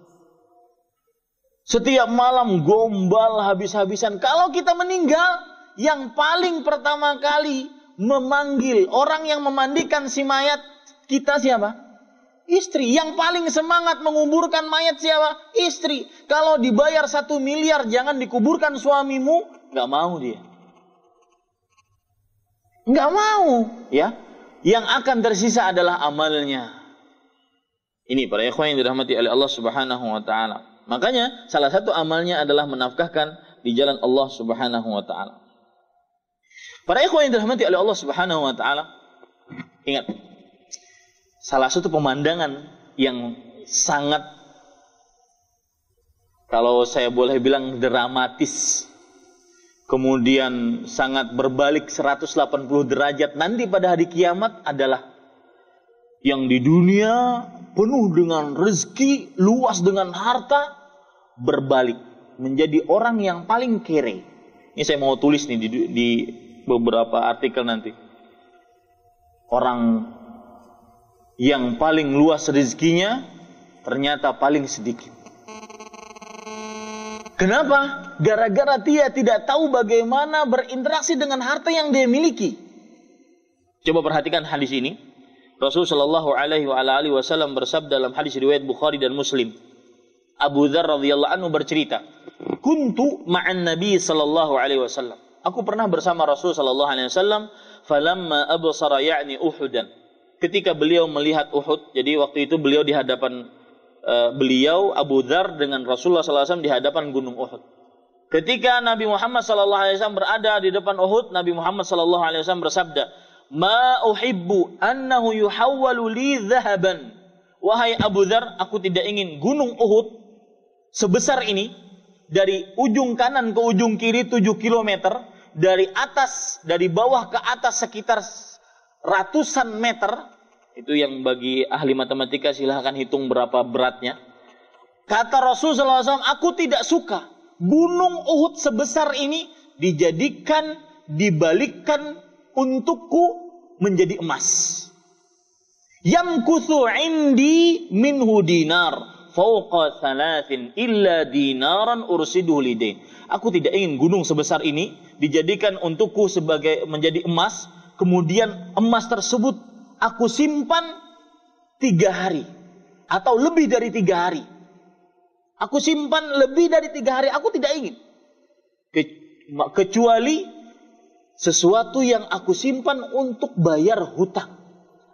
Setiap malam gombal habis-habisan. Kalau kita meninggal, yang paling pertama kali memanggil orang yang memandikan si mayat kita siapa? Istri. Yang paling semangat menguburkan mayat siapa? Istri. Kalau dibayar 1 miliar jangan dikuburkan suamimu, nggak mau dia. Nggak mau, ya. Yang akan tersisa adalah amalnya. Ini para ikhwan yang dirahmati oleh Allah Subhanahu wa taala. Makanya salah satu amalnya adalah menafkahkan di jalan Allah Subhanahu wa taala. Para ikhwan yang dirahmati oleh Allah Subhanahu wa taala, ingat, salah satu pemandangan yang sangat, kalau saya boleh bilang dramatis, kemudian sangat berbalik 180 derajat nanti pada hari kiamat adalah yang di dunia penuh dengan rezeki, luas dengan harta, berbalik menjadi orang yang paling kere. Ini saya mau tulis nih di beberapa artikel nanti. Orang yang paling luas rezekinya ternyata paling sedikit. Kenapa? Gara-gara dia tidak tahu bagaimana berinteraksi dengan harta yang dia miliki. Coba perhatikan hadis ini. Rasulullah SAW bersabda dalam hadis riwayat Bukhari dan Muslim. Abu Dzar radhiyallahu anhu bercerita, "Kuntu ma'an Nabi sallallahu alaihi wasallam." Aku pernah bersama Rasul sallallahu alaihi wasallam, falamma absara ya'ni Uhudan. Ketika beliau melihat Uhud, jadi waktu itu beliau di hadapan beliau Abu Dzar dengan Rasulullah sallallahu alaihi wasallam di hadapan gunung Uhud. Ketika Nabi Muhammad sallallahu alaihi wasallam berada di depan Uhud, Nabi Muhammad sallallahu alaihi wasallam bersabda, "Ma uhibbu annahu yuhawwalu li dhahaban." Wahai Abu Dzar, aku tidak ingin gunung Uhud sebesar ini, dari ujung kanan ke ujung kiri 7 kilometer, dari atas, dari bawah ke atas sekitar ratusan meter. Itu yang bagi ahli matematika silahkan hitung berapa beratnya. Kata Rasulullah SAW, aku tidak suka gunung Uhud sebesar ini dijadikan, dibalikkan untukku menjadi emas. Yamkuthu indi minhu dinar fauqa thalathin illa dinaran ursiduhu lidain. Aku tidak ingin gunung sebesar ini dijadikan untukku sebagai menjadi emas, kemudian emas tersebut aku simpan 3 hari atau lebih dari 3 hari. Aku simpan lebih dari 3 hari, aku tidak ingin. Kecuali sesuatu yang aku simpan untuk bayar hutang.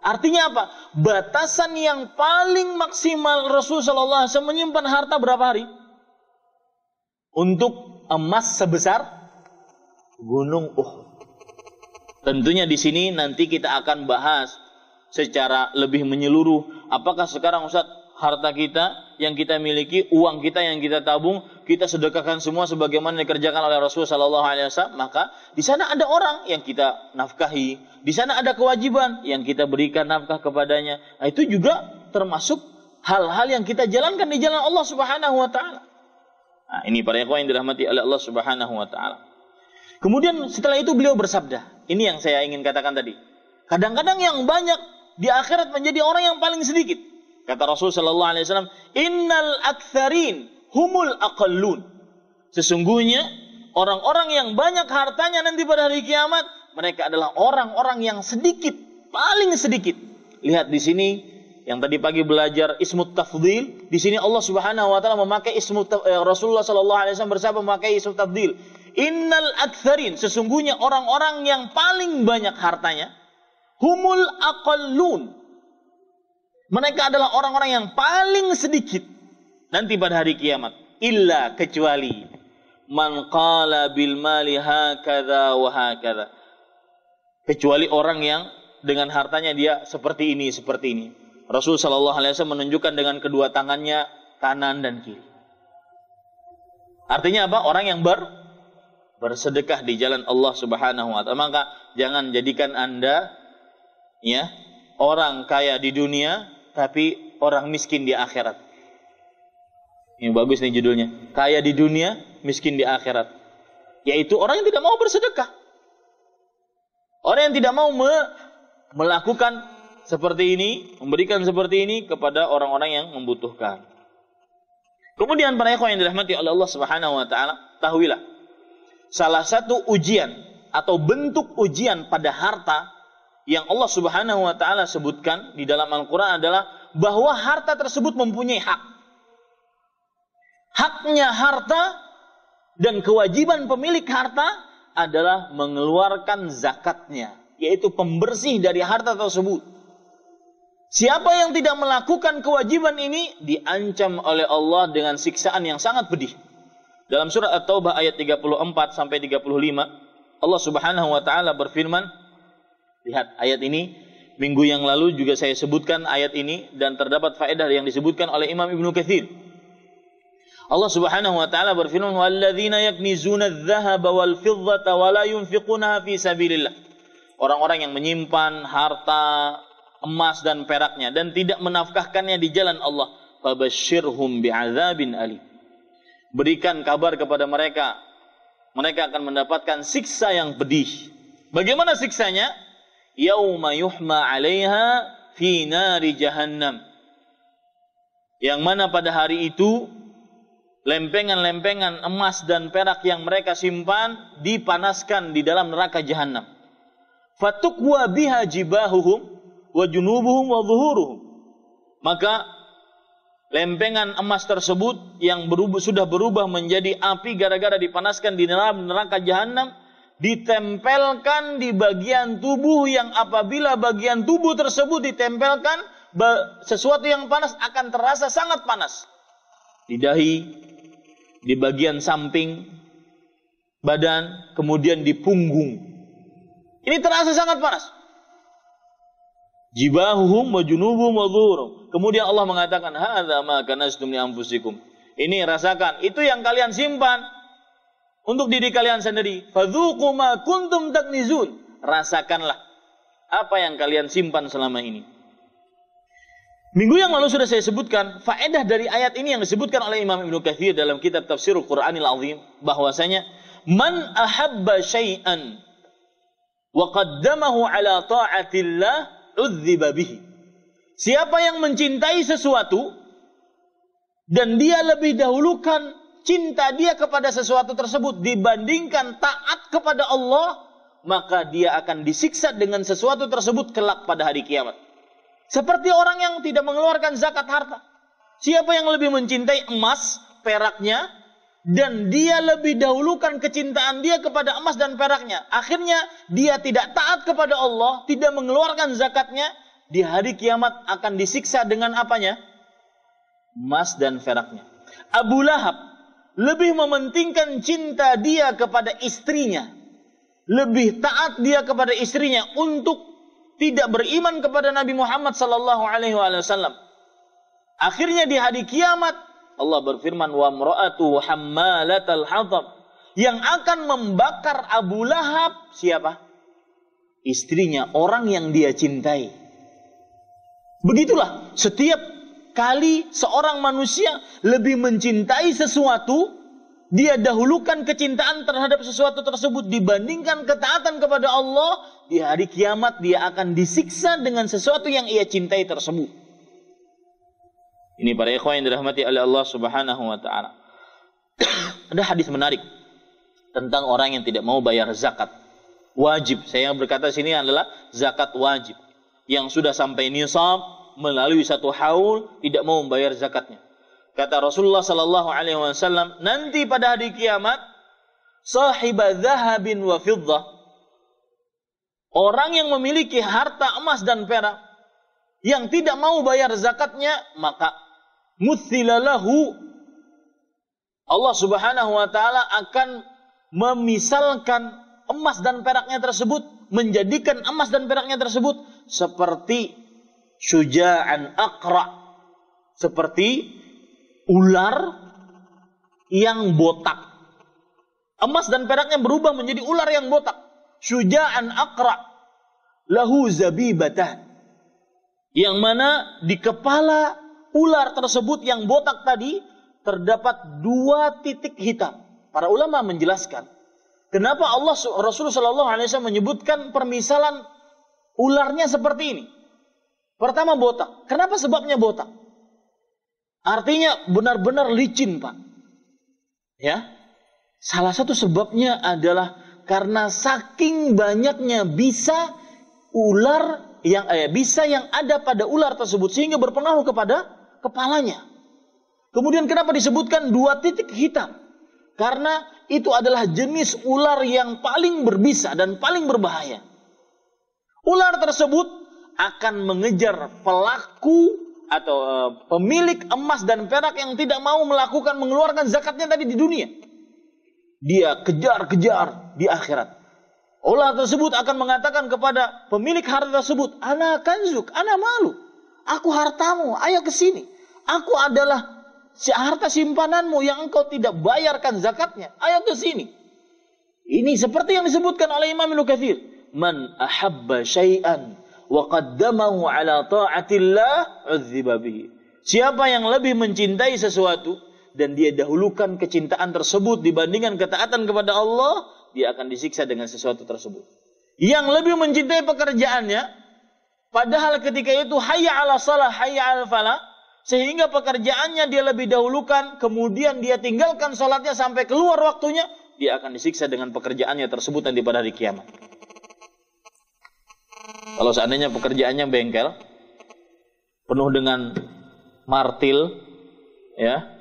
Artinya apa? Batasan yang paling maksimal Rasulullah SAW menyimpan harta berapa hari? Untuk emas sebesar gunung Uhud. Tentunya di sini nanti kita akan bahas secara lebih menyeluruh. Apakah sekarang Ustaz harta kita yang kita miliki, uang kita yang kita tabung, kita sedekahkan semua sebagaimana dikerjakan oleh Rasulullah SAW, maka di sana ada orang yang kita nafkahi, di sana ada kewajiban yang kita berikan nafkah kepadanya. Nah, itu juga termasuk hal-hal yang kita jalankan di jalan Allah Subhanahu wa taala. Nah, ini para ikhwan yang dirahmati oleh Allah Subhanahu wa taala. Kemudian setelah itu beliau bersabda, ini yang saya ingin katakan tadi. Kadang-kadang yang banyak di akhirat menjadi orang yang paling sedikit. Kata Rasul sallallahu alaihi wasallam, "Innal aktsarin humul aqallun." Sesungguhnya orang-orang yang banyak hartanya nanti pada hari kiamat, mereka adalah orang-orang yang sedikit, paling sedikit. Lihat di sini yang tadi pagi belajar ismut tafdhil, di sini Allah Subhanahu wa taala memakai Rasulullah sallallahu alaihi wasallam bersabda memakai ismut tafdhil. Innal aktsarin, sesungguhnya orang-orang yang paling banyak hartanya, humul aqallun. Mereka adalah orang-orang yang paling sedikit nanti pada hari kiamat. Illa, kecuali man qala bil mali hakadha wa hakadha. Kecuali orang yang dengan hartanya dia seperti ini, seperti ini. Rasul sallallahu alaihi wasallam menunjukkan dengan kedua tangannya kanan dan kiri. Artinya apa? Orang yang bersedekah di jalan Allah Subhanahu wa taala. Maka jangan jadikan Anda ya orang kaya di dunia tapi orang miskin di akhirat. Ini bagus nih judulnya. Kaya di dunia, miskin di akhirat. Yaitu orang yang tidak mau bersedekah. Orang yang tidak mau melakukan seperti ini, memberikan seperti ini kepada orang-orang yang membutuhkan. Kemudian para ikhwan yang dirahmati oleh Allah Subhanahu wa taala, tahuilah salah satu ujian atau bentuk ujian pada harta yang Allah Subhanahu wa taala sebutkan di dalam Al-Qur'an adalah bahwa harta tersebut mempunyai hak. Haknya harta dan kewajiban pemilik harta adalah mengeluarkan zakatnya, yaitu pembersih dari harta tersebut. Siapa yang tidak melakukan kewajiban ini diancam oleh Allah dengan siksaan yang sangat pedih. Dalam surat At-Taubah ayat 34 sampai 35, Allah Subhanahu wa taala berfirman, lihat ayat ini, minggu yang lalu juga saya sebutkan ayat ini dan terdapat faedah yang disebutkan oleh Imam Ibnu Katsir. Allah Subhanahu wa taala berfirman, "Walladzina yaknizuna adh-dhahaba wal fiddata wa la yunfiqunaha fi sabilillah." Orang-orang yang menyimpan harta emas dan peraknya dan tidak menafkahkannya di jalan Allah, fabasyirhum bi'adzabin alim. Berikan kabar kepada mereka, mereka akan mendapatkan siksa yang pedih. Bagaimana siksanya? Yauma yuhma 'alaiha fi nari jahannam. Yang mana pada hari itu lempengan-lempengan emas dan perak yang mereka simpan dipanaskan di dalam neraka jahanam. Fatukwa biha jibahuhum wa junubuhum wa zuhuruhum. Maka lempengan emas tersebut yang sudah berubah menjadi api gara-gara dipanaskan di dalam neraka jahanam, ditempelkan di bagian tubuh yang apabila bagian tubuh tersebut ditempelkan sesuatu yang panas akan terasa sangat panas. Di dahi, di bagian samping badan, kemudian di punggung. Ini terasa sangat panas. Jibahuhum wa junubuhum wa dhuhurum. Kemudian Allah mengatakan, hadza ma kanastum li anfusikum. Ini rasakan, itu yang kalian simpan untuk diri kalian sendiri. Fadzuqu ma kuntum taknizun. Rasakanlah apa yang kalian simpan selama ini. Minggu yang lalu sudah saya sebutkan faedah dari ayat ini yang disebutkan oleh Imam Ibnu Katsir dalam kitab Tafsirul Qur'anil Azim, bahwasanya man ahabba syai'an wa qaddamahu ala ta'atillah udziba bihi. Siapa yang mencintai sesuatu dan dia lebih dahulukan cinta dia kepada sesuatu tersebut dibandingkan taat kepada Allah, maka dia akan disiksa dengan sesuatu tersebut kelak pada hari kiamat. Seperti orang yang tidak mengeluarkan zakat harta. Siapa yang lebih mencintai emas, peraknya, dan dia lebih dahulukan kecintaan dia kepada emas dan peraknya, akhirnya dia tidak taat kepada Allah, tidak mengeluarkan zakatnya, di hari kiamat akan disiksa dengan apanya? Emas dan peraknya. Abu Lahab lebih mementingkan cinta dia kepada istrinya, lebih taat dia kepada istrinya untuk tidak beriman kepada Nabi Muhammad sallallahu alaihi wasallam. Akhirnya di hari kiamat Allah berfirman, wa mra'atu hammalatal hatab, yang akan membakar Abu Lahab siapa? Istrinya, orang yang dia cintai. Begitulah, setiap kali seorang manusia lebih mencintai sesuatu, dia dahulukan kecintaan terhadap sesuatu tersebut dibandingkan ketaatan kepada Allah, di hari kiamat dia akan disiksa dengan sesuatu yang ia cintai tersebut. Ini para ikhwan yang dirahmati oleh Allah Subhanahu wa taala. Ada hadis menarik tentang orang yang tidak mau bayar zakat wajib. Saya yang berkata sini adalah zakat wajib. Yang sudah sampai nisab, melalui satu haul, tidak mau membayar zakatnya. Kata Rasulullah sallallahu alaihi wasallam, nanti pada hari kiamat, sahiba dhahabin wa fiddah, orang yang memiliki harta emas dan perak, yang tidak mau bayar zakatnya, maka muthilalahu, Allah Subhanahu wa taala akan memisalkan emas dan peraknya tersebut, menjadikan emas dan peraknya tersebut seperti syuja'an aqra, seperti ular yang botak. Emas dan peraknya berubah menjadi ular yang botak. Syuja'an aqra lahu zabibatan, yang mana di kepala ular tersebut yang botak tadi terdapat 2 titik hitam. Para ulama menjelaskan kenapa Rasulullah SAW menyebutkan permisalan ularnya seperti ini. Pertama botak. Kenapa sebabnya botak? Artinya benar-benar licin, Pak. Ya. Salah satu sebabnya adalah karena saking banyaknya bisa yang ada pada ular tersebut sehingga berpengaruh kepada kepalanya. Kemudian kenapa disebutkan 2 titik hitam? Karena itu adalah jenis ular yang paling berbisa dan paling berbahaya. Ular tersebut akan mengejar pelaku atau pemilik emas dan perak yang tidak mau mengeluarkan zakatnya tadi di dunia. Dia kejar-kejar di akhirat. Ular tersebut akan mengatakan kepada pemilik harta tersebut, ana kanzuk, ana malu. Aku hartamu, ayo ke sini. Aku adalah harta simpananmu yang engkau tidak bayarkan zakatnya. Ayo ke sini. Ini seperti yang disebutkan oleh Imam Ibnu Katsir. Man ahabba syai'an wa qaddamahu ala ta'atillah udziba bihi. Siapa yang lebih mencintai sesuatu dan dia dahulukan kecintaan tersebut dibandingkan ketaatan kepada Allah, dia akan disiksa dengan sesuatu tersebut. Yang lebih mencintai pekerjaannya, padahal ketika itu hayya 'ala shalah, hayya 'alal falah, sehingga pekerjaannya dia lebih dahulukan, kemudian dia tinggalkan sholatnya sampai keluar waktunya, dia akan disiksa dengan pekerjaannya tersebut nanti pada hari kiamat. Kalau seandainya pekerjaannya bengkel, penuh dengan martil, ya,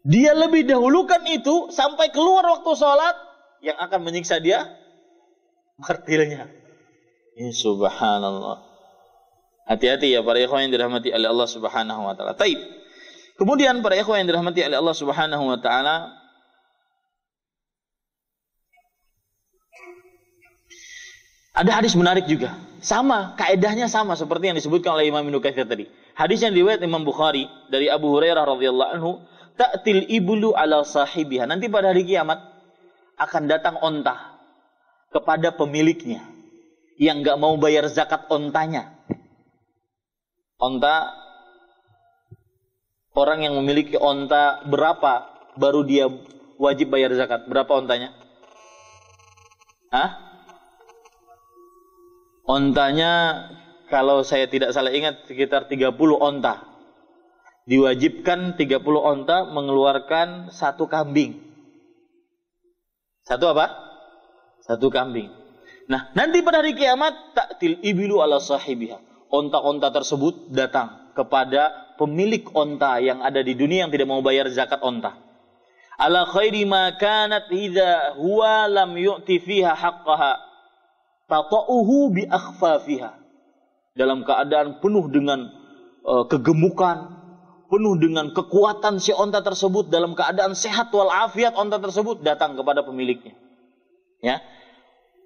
dia lebih dahulukan itu sampai keluar waktu sholat, yang akan menyiksa dia martilnya. Ini subhanallah. Hati-hati ya para ikhwan yang dirahmati oleh Allah Subhanahu wa taala. Taib. Kemudian para ikhwan yang dirahmati oleh Allah Subhanahu wa taala, ada hadis menarik juga. Sama, kaedahnya sama seperti yang disebutkan oleh Imam Ibnu Katsir tadi. Hadis yang diriwayat Imam Bukhari dari Abu Hurairah radhiyallahu anhu, ta'til iblu ala sahibiha. Nanti pada hari kiamat akan datang onta kepada pemiliknya yang enggak mau bayar zakat ontanya. Onta, orang yang memiliki onta berapa baru dia wajib bayar zakat? Berapa ontanya? Hah? Ontanya, kalau saya tidak salah ingat, sekitar 30 onta. Diwajibkan 30 onta mengeluarkan 1 kambing. 1 apa? 1 kambing. Nah, nanti pada hari kiamat, ta'til ibilu ala sahibiha. Onta-onta tersebut datang kepada pemilik onta yang ada di dunia yang tidak mau bayar zakat onta. Ala khairi ma kanat idza huwa lam yu'ti fiha haqqaha tata'uhu bi akhfafiha. Dalam keadaan penuh dengan kegemukan, penuh dengan kekuatan si onta tersebut, dalam keadaan sehat walafiat onta tersebut datang kepada pemiliknya. Ya.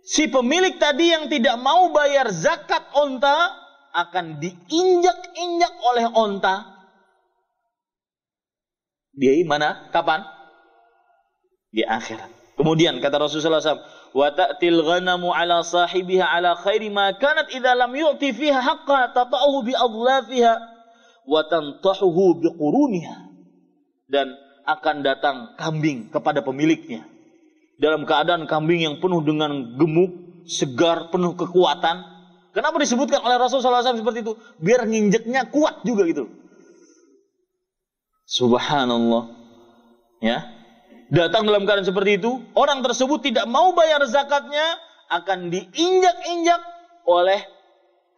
Si pemilik tadi yang tidak mau bayar zakat onta akan diinjak-injak oleh onta Di mana? Kapan? Di akhirat. Kemudian kata Rasulullah SAW, wa ta'til ghanamu ala sahibiha ala khairi ma kanat idza lam yu'ti fiha haqqa tata'uhu bi adlafiha wa tantahuhu bi quruniha. Dan akan datang kambing kepada pemiliknya dalam keadaan kambing yang penuh dengan gemuk, segar, penuh kekuatan. Kenapa disebutkan oleh Rasulullah SAW seperti itu? Biar nginjeknya kuat juga gitu. Subhanallah. Ya. Datang dalam keadaan seperti itu, orang tersebut tidak mau bayar zakatnya, akan diinjak-injak oleh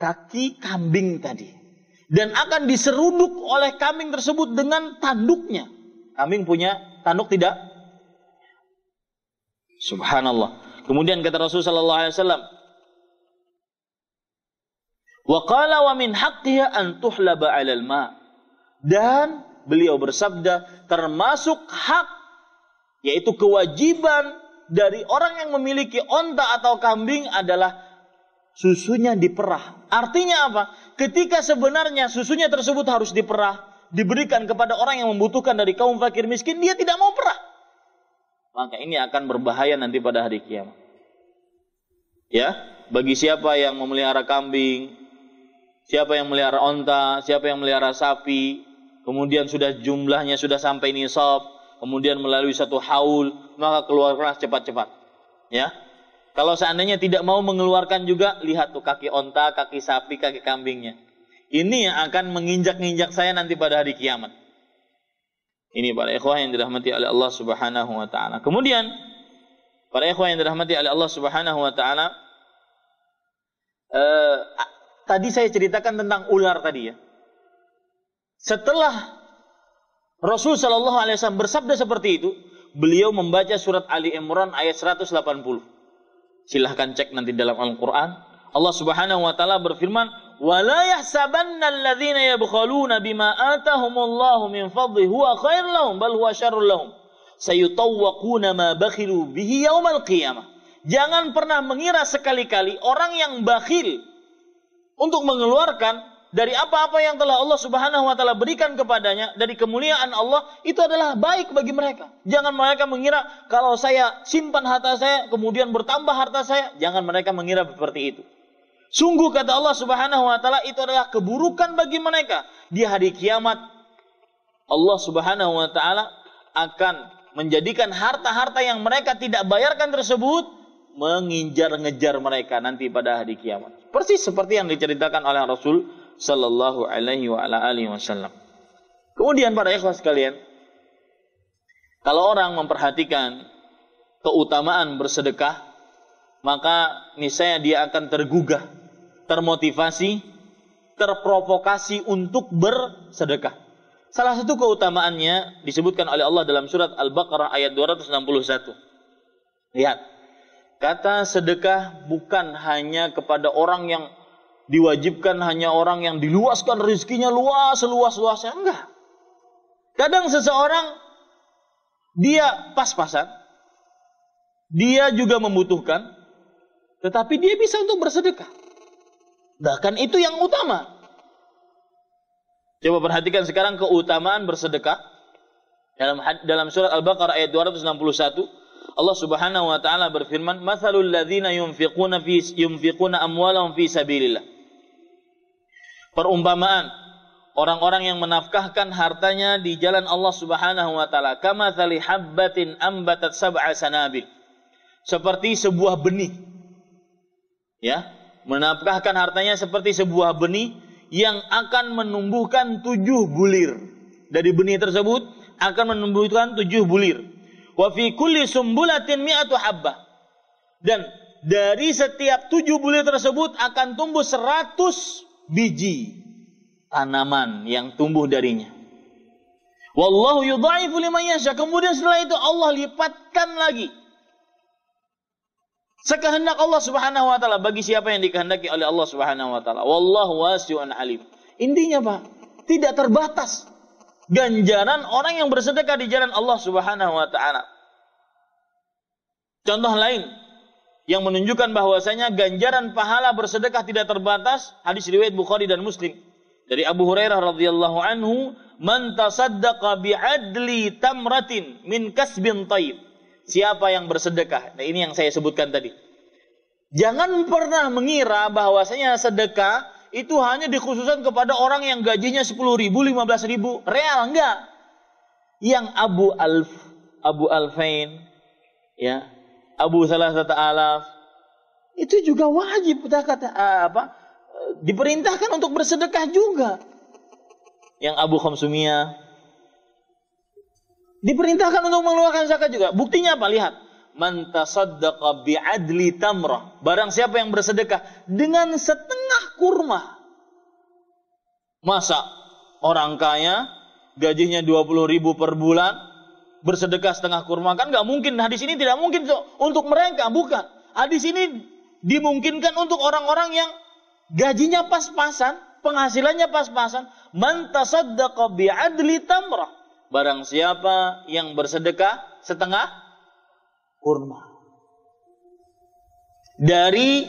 kaki kambing tadi. Dan akan diseruduk oleh kambing tersebut dengan tanduknya. Kambing punya tanduk tidak? Subhanallah. Kemudian kata Rasulullah SAW, wa qala wa min haqqiha an tuhlaba 'alal ma'. Dan beliau bersabda, termasuk hak, yaitu kewajiban dari orang yang memiliki onta atau kambing adalah susunya diperah. Artinya apa? Ketika sebenarnya susunya tersebut harus diperah, diberikan kepada orang yang membutuhkan dari kaum fakir miskin, dia tidak mau perah. Maka ini akan berbahaya nanti pada hari kiamat. Ya, bagi siapa yang memelihara kambing, siapa yang memelihara onta, siapa yang memelihara sapi, kemudian jumlahnya sudah sampai nisab, kemudian melalui satu haul, maka keluarlah cepat-cepat. Ya. Kalau seandainya tidak mau mengeluarkan juga, lihat tuh kaki onta, kaki sapi, kaki kambingnya. Ini yang akan menginjak-injak saya nanti pada hari kiamat. Ini para ikhwah yang dirahmati oleh Allah Subhanahu wa taala. Kemudian para ikhwah yang dirahmati oleh Allah Subhanahu wa taala, tadi saya ceritakan tentang ular tadi ya. Setelah Rasul sallallahu alaihi wasallam bersabda seperti itu, beliau membaca surat Ali Imran ayat 180. Silahkan cek nanti dalam Al-Qur'an. Allah Subhanahu wa taala berfirman, "Wa la yahsabanna alladhina yabkhaluna bima atahumullahu min fadlihi huwa khairul lahum bal huwa syarrul lahum. Sayutawwaquna ma bakhilu bihi yaumal qiyamah." Jangan pernah mengira sekali-kali orang yang bakhil untuk mengeluarkan dari apa-apa yang telah Allah Subhanahu wa taala berikan kepadanya dari kemuliaan Allah, itu adalah baik bagi mereka. Jangan mereka mengira kalau saya simpan harta saya kemudian bertambah harta saya, jangan mereka mengira seperti itu. Sungguh kata Allah Subhanahu wa taala, itu adalah keburukan bagi mereka. Di hari kiamat Allah Subhanahu wa taala akan menjadikan harta-harta yang mereka tidak bayarkan tersebut menginjar-ngejar mereka nanti pada hari kiamat. Persis seperti yang diceritakan oleh Rasul sallallahu alaihi wa ala alihi wasallam. Kemudian para ikhwah sekalian, kalau orang memperhatikan keutamaan bersedekah, maka niscaya dia akan tergugah, termotivasi, terprovokasi untuk bersedekah. Salah satu keutamaannya disebutkan oleh Allah dalam surat Al-Baqarah ayat 261. Lihat, kata sedekah bukan hanya kepada orang yang diwajibkan, hanya orang yang diluaskan rezekinya luas, seluas-luasnya. Enggak. Kadang seseorang dia pas-pasan, dia juga membutuhkan, tetapi dia bisa untuk bersedekah. Bahkan itu yang utama. Coba perhatikan sekarang keutamaan bersedekah. Dalam surat Al-Baqarah ayat 261, Allah Subhanahu wa taala berfirman, "Matsalul ladzina yunfiquna amwalahum fi sabilillah." Perumpamaan orang-orang yang menafkahkan hartanya di jalan Allah Subhanahu wa taala, kamatsali habbatin ambatat sab'a sanabil. Seperti sebuah benih. Ya, menafkahkan hartanya seperti sebuah benih yang akan menumbuhkan 7 bulir. Dari benih tersebut akan menumbuhkan 7 bulir. Wa fi kulli sumbulatin mi'atu habbah. Dan dari setiap 7 bulir tersebut akan tumbuh 100 biji tanaman yang tumbuh darinya. Wallahu yudha'ifu liman yasha. Kemudian setelah itu Allah lipatkan lagi sekehendak Allah Subhanahu wa taala bagi siapa yang dikehendaki oleh Allah Subhanahu wa taala. Wallahu wasi'un alim. Intinya Pak, tidak terbatas ganjaran orang yang bersedekah di jalan Allah Subhanahu wa taala. Contoh lain yang menunjukkan bahwasanya ganjaran pahala bersedekah tidak terbatas, hadis riwayat Bukhari dan Muslim Dari Abu Hurairah radhiyallahu anhu, "Man tasaddaqa bi'adli tamratin min kasbin thayyib." Siapa yang bersedekah? Nah, ini yang saya sebutkan tadi. Jangan pernah mengira bahwasanya sedekah itu hanya dikhususkan kepada orang yang gajinya 10.000, 15.000 real, enggak. Yang Abu Alfain, ya, Abu Salasata Alaf, itu juga wajib diperintahkan untuk bersedekah juga. Yang Abu Khamsumiyah diperintahkan untuk mengeluarkan zakat juga. Buktinya apa? Lihat. Man tasaddaqa bi'adli tamrah. Barang siapa yang bersedekah dengan setengah kurma. Masa orang kaya gajinya 20.000 per bulan bersedekah setengah kurma? Kan nggak mungkin. Hadis ini tidak mungkin untuk mereka, bukan. Hadis ini dimungkinkan untuk orang-orang yang gajinya pas-pasan, penghasilannya pas-pasan. Man tasaddaqa bi'adli tamrah. Barang siapa yang bersedekah setengah kurma. Dari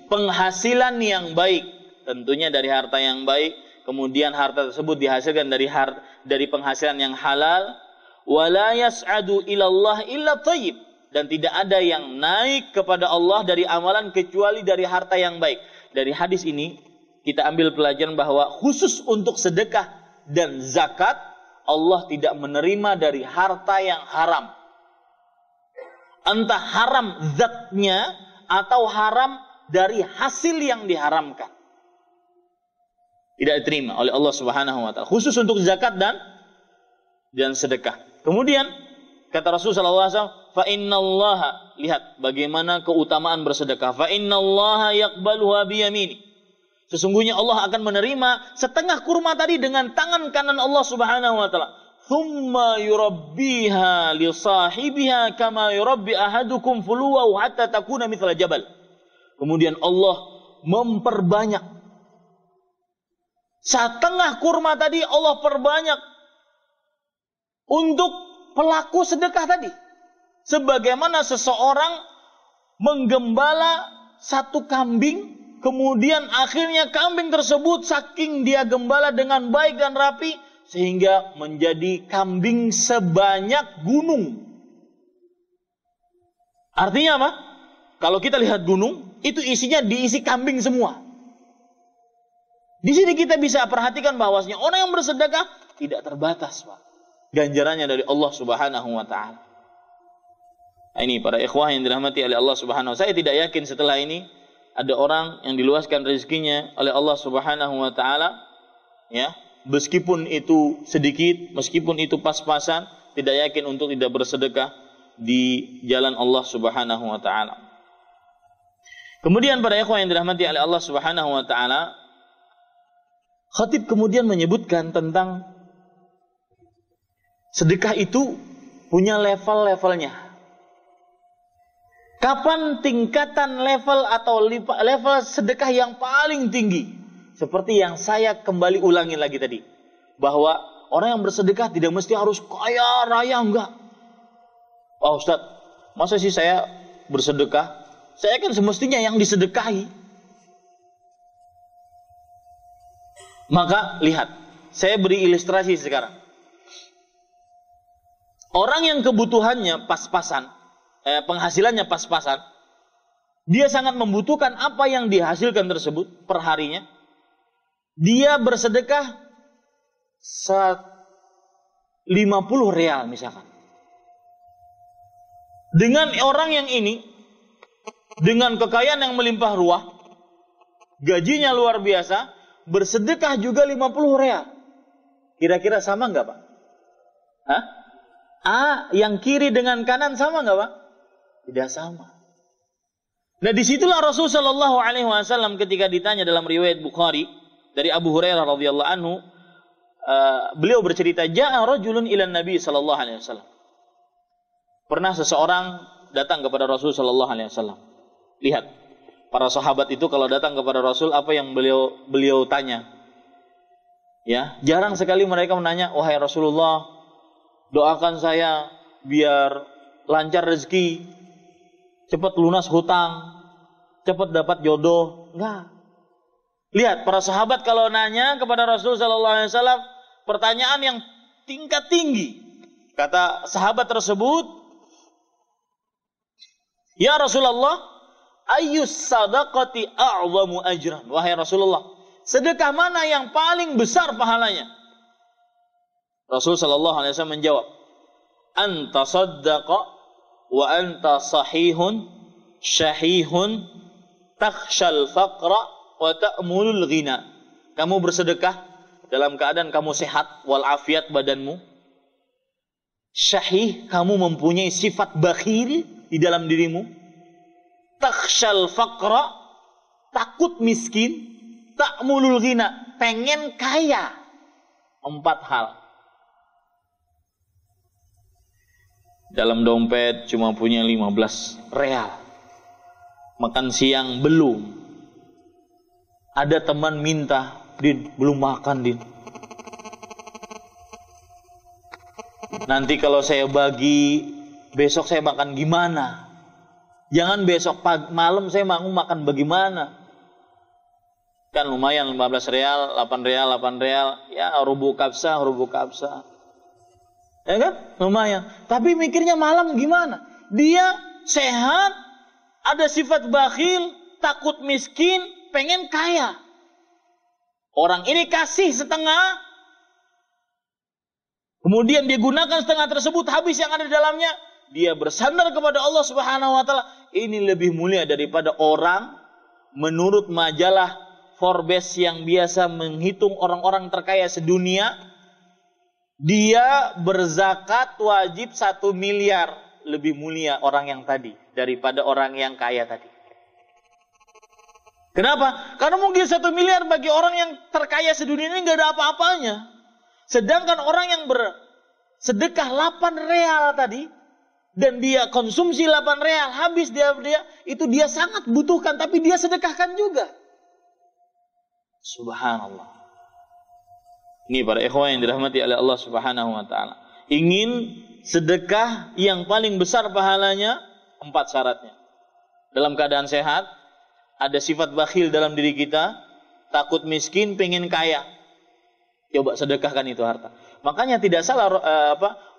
penghasilan yang baik. Tentunya dari harta yang baik. Kemudian harta tersebut dihasilkan dari penghasilan yang halal. Wala yas'adu ilallah illa thayyib. Dan tidak ada yang naik kepada Allah dari amalan kecuali dari harta yang baik. Dari hadis ini kita ambil pelajaran bahwa khusus untuk sedekah dan zakat Allah tidak menerima dari harta yang haram. Entah haram zatnya atau haram dari hasil yang diharamkan. Tidak diterima oleh Allah Subhanahu wa taala. Khusus untuk zakat dan sedekah. Kemudian kata Rasulullah SAW, fa innallaha, lihat bagaimana keutamaan bersedekah. Fa innallaha yaqbaluha biyamini. Sesungguhnya Allah akan menerima setengah kurma tadi dengan tangan kanan Allah Subhanahu wa taala. Thumma yurabbiha li sahibiha kama yurabbi ahadukum fuluwahu hatta takuna mithla jabal. Kemudian Allah memperbanyak setengah kurma tadi, Allah perbanyak untuk pelaku sedekah tadi. Sebagaimana seseorang menggembala satu kambing, kemudian akhirnya kambing tersebut saking dia gembala dengan baik dan rapi, sehingga menjadi kambing sebanyak gunung. Artinya apa? Kalau kita lihat gunung, itu isinya diisi kambing semua. Di sini kita bisa perhatikan bahwasanya orang yang bersedekah tidak terbatas, Pak. Ganjarannya dari Allah Subhanahu wa taala. Ini para ikhwah yang dirahmati oleh Allah Subhanahu wa taala. Saya tidak yakin setelah ini ada orang yang diluaskan rezekinya oleh Allah Subhanahu wa taala, ya, meskipun itu sedikit, meskipun itu pas-pasan, tidak yakin untuk tidak bersedekah di jalan Allah Subhanahu wa taala. Kemudian para ikhwah yang dirahmati oleh Allah Subhanahu wa taala, khatib kemudian menyebutkan tentang sedekah itu punya level-levelnya. Kapan tingkatan level atau level sedekah yang paling tinggi? Seperti yang saya kembali ulangi lagi tadi. Bahwa orang yang bersedekah tidak mesti harus kaya raya, enggak. Wah Ustaz, masa sih saya bersedekah? Saya kan semestinya yang disedekahi. Maka lihat, saya beri ilustrasi sekarang. Orang yang kebutuhannya pas-pasan, penghasilannya pas-pasan, dia sangat membutuhkan apa yang dihasilkan tersebut per harinya. Dia bersedekah 50 real misalkan. Dengan orang yang ini, dengan kekayaan yang melimpah ruah, gajinya luar biasa, bersedekah juga 50 real. Kira-kira sama enggak, Pak? Hah? Yang kiri dengan kanan sama enggak, Pak? Tidak sama. Nah, disitulah Rasulullah SAW ketika ditanya dalam riwayat Bukhari dari Abu Hurairah radhiyallahu anhu, beliau bercerita, ja'a rajulun ila Nabi sallallahu alaihi wasallam. Pernah seseorang datang kepada Rasul sallallahu alaihi wasallam. Lihat, para sahabat itu kalau datang kepada Rasul, apa yang beliau tanya? Ya, jarang sekali mereka menanya, wahai Rasulullah, doakan saya biar lancar rezeki, cepat lunas hutang, cepat dapat jodoh. Enggak. Lihat, para sahabat kalau nanya kepada Rasul sallallahu alaihi wasallam pertanyaan yang tingkat tinggi. Kata sahabat tersebut, "Ya Rasulullah, ayyus sadaqati a'zamu ajran?" Wahai Rasulullah, sedekah mana yang paling besar pahalanya? Rasul sallallahu alaihi wasallam menjawab, "Anta saddaqa wa anta sahihun syahihun takhshal faqra wa ta'mulul ghina." Kamu bersedekah dalam keadaan kamu sehat walafiat badanmu. Syahih, kamu mempunyai sifat bakhil di dalam dirimu. Takhshal faqra, takut miskin. Ta'mulul ghina, pengen kaya. 4 hal. Dalam dompet cuma punya 15 real. Makan siang belum. Ada teman minta, "Din, belum makan, Din. Nanti kalau saya bagi, besok saya makan gimana? Jangan besok malam saya mau makan bagaimana?" Kan lumayan 15 real, 8 real, 8 real. Ya, rubuh kabsah. Ya kan? Lumayan. Tapi mikirnya malam gimana? Dia sehat, ada sifat bakhil, takut miskin, pengen kaya. Orang ini kasih setengah, kemudian dia gunakan setengah tersebut, habis yang ada di dalamnya, dia bersandar kepada Allah Subhanahu wa taala. Ini lebih mulia daripada orang menurut majalah Forbes yang biasa menghitung orang-orang terkaya sedunia. Dia berzakat wajib 1 miliar. Lebih mulia orang yang tadi daripada orang yang kaya tadi. Kenapa? Karena mungkin 1 miliar bagi orang yang terkaya sedunia ini nggak ada apa-apanya. Sedangkan orang yang bersedekah 8 real tadi, dan dia konsumsi 8 real, habis dia sangat butuhkan, tapi dia sedekahkan juga. Subhanallah. Ini para ikhwan yang dirahmati oleh Allah Subhanahu wa taala. Ingin sedekah yang paling besar pahalanya, 4 syaratnya. Dalam keadaan sehat, ada sifat bakhil dalam diri kita, takut miskin, pengen kaya. Coba sedekahkan itu harta. Makanya tidak salah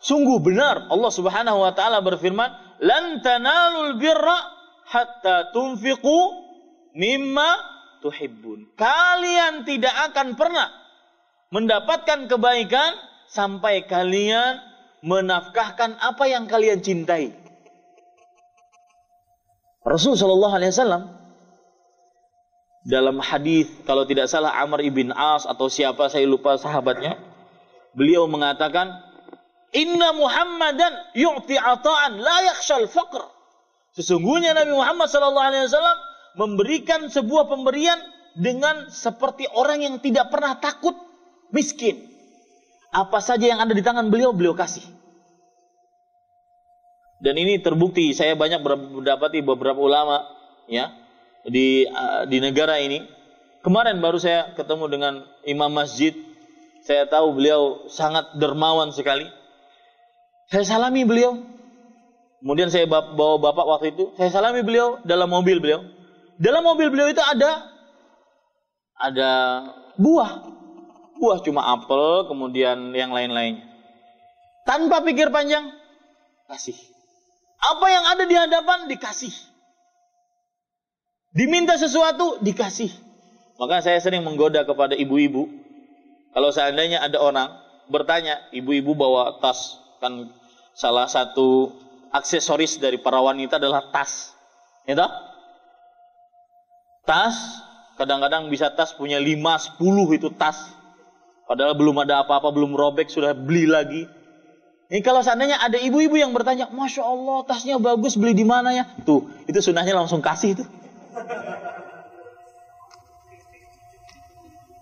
sungguh benar Allah Subhanahu wa taala berfirman, "Lan tanalul birra hatta tunfiqu mimma tuhibbun." Kalian tidak akan pernah mendapatkan kebaikan sampai kalian menafkahkan apa yang kalian cintai. Rasul sallallahu alaihi wasallam dalam hadis, kalau tidak salah Amr ibn As atau siapa saya lupa sahabatnya, beliau mengatakan, "Inna Muhammadan yu'ti ata'an la yakhshal faqr." Sesungguhnya Nabi Muhammad sallallahu alaihi wasallam memberikan sebuah pemberian dengan seperti orang yang tidak pernah takut miskin. Apa saja yang ada di tangan beliau, beliau kasih. Dan ini terbukti, saya banyak mendapati beberapa ulama ya di negara ini. Kemarin baru saya ketemu dengan imam masjid. Saya tahu beliau sangat dermawan sekali. Saya salami beliau. Kemudian saya bawa bapak waktu itu, saya salami beliau dalam mobil beliau. Dalam mobil beliau itu ada buah cuma apel, kemudian yang lain-lainnya. Tanpa pikir panjang, kasih. Apa yang ada di hadapan dikasih. Diminta sesuatu dikasih. Maka saya sering menggoda kepada ibu-ibu. Kalau seandainya ada orang bertanya, ibu-ibu bawa tas, kan salah satu aksesoris dari para wanita adalah tas. Ya, tas, kadang-kadang bisa tas punya 5, 10 itu tas. Padahal belum ada apa-apa, belum robek, sudah beli lagi. Ini kalau seandainya ada ibu-ibu yang bertanya, "Masya Allah, tasnya bagus, beli di mana ya?" Tuh, itu sunnahnya langsung kasih itu.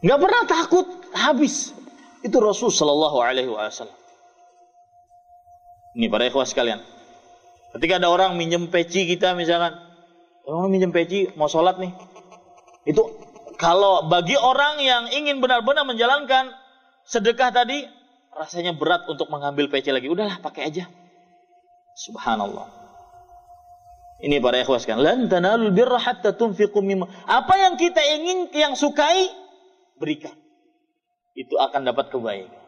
Nggak pernah takut, habis. Itu Rasul Sallallahu Alaihi Wasallam. Ini para ikhwah sekalian. Ketika ada orang minjem peci kita misalkan, orang minjem peci, mau sholat nih. Itu kalau bagi orang yang ingin benar-benar menjalankan sedekah tadi, rasanya berat untuk mengambil peci lagi. Udahlah, pakai aja. Subhanallah. Ini para ikhwah sekalian, lan tanalul birra hatta tunfiqu mimma. Apa yang kita ingin, yang sukai, berikan. Itu akan dapat kebaikan.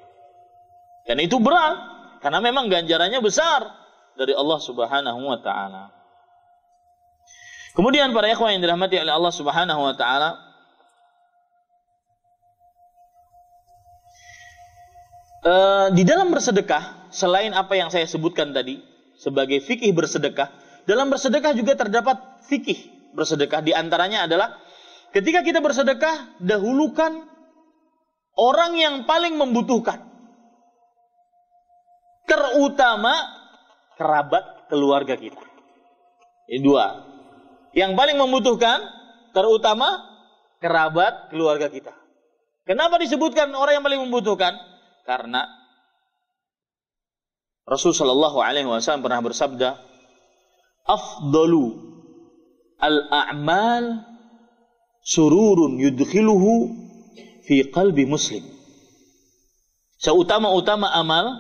Dan itu berat, karena memang ganjarannya besar dari Allah Subhanahu wa taala. Kemudian para ikhwah yang dirahmati oleh Allah Subhanahu wa taala, di dalam bersedekah, selain apa yang saya sebutkan tadi sebagai fikih bersedekah, dalam bersedekah juga terdapat fikih bersedekah. Di antaranya adalah ketika kita bersedekah, dahulukan orang yang paling membutuhkan, terutama kerabat keluarga kita. Ini dua. Yang paling membutuhkan, terutama kerabat keluarga kita. Kenapa disebutkan orang yang paling membutuhkan? Karena Rasul sallallahu alaihi wasallam pernah bersabda, afdalu al-a'mal sururun yudkhiluhu fi qalbi muslim. Seutama-utama amal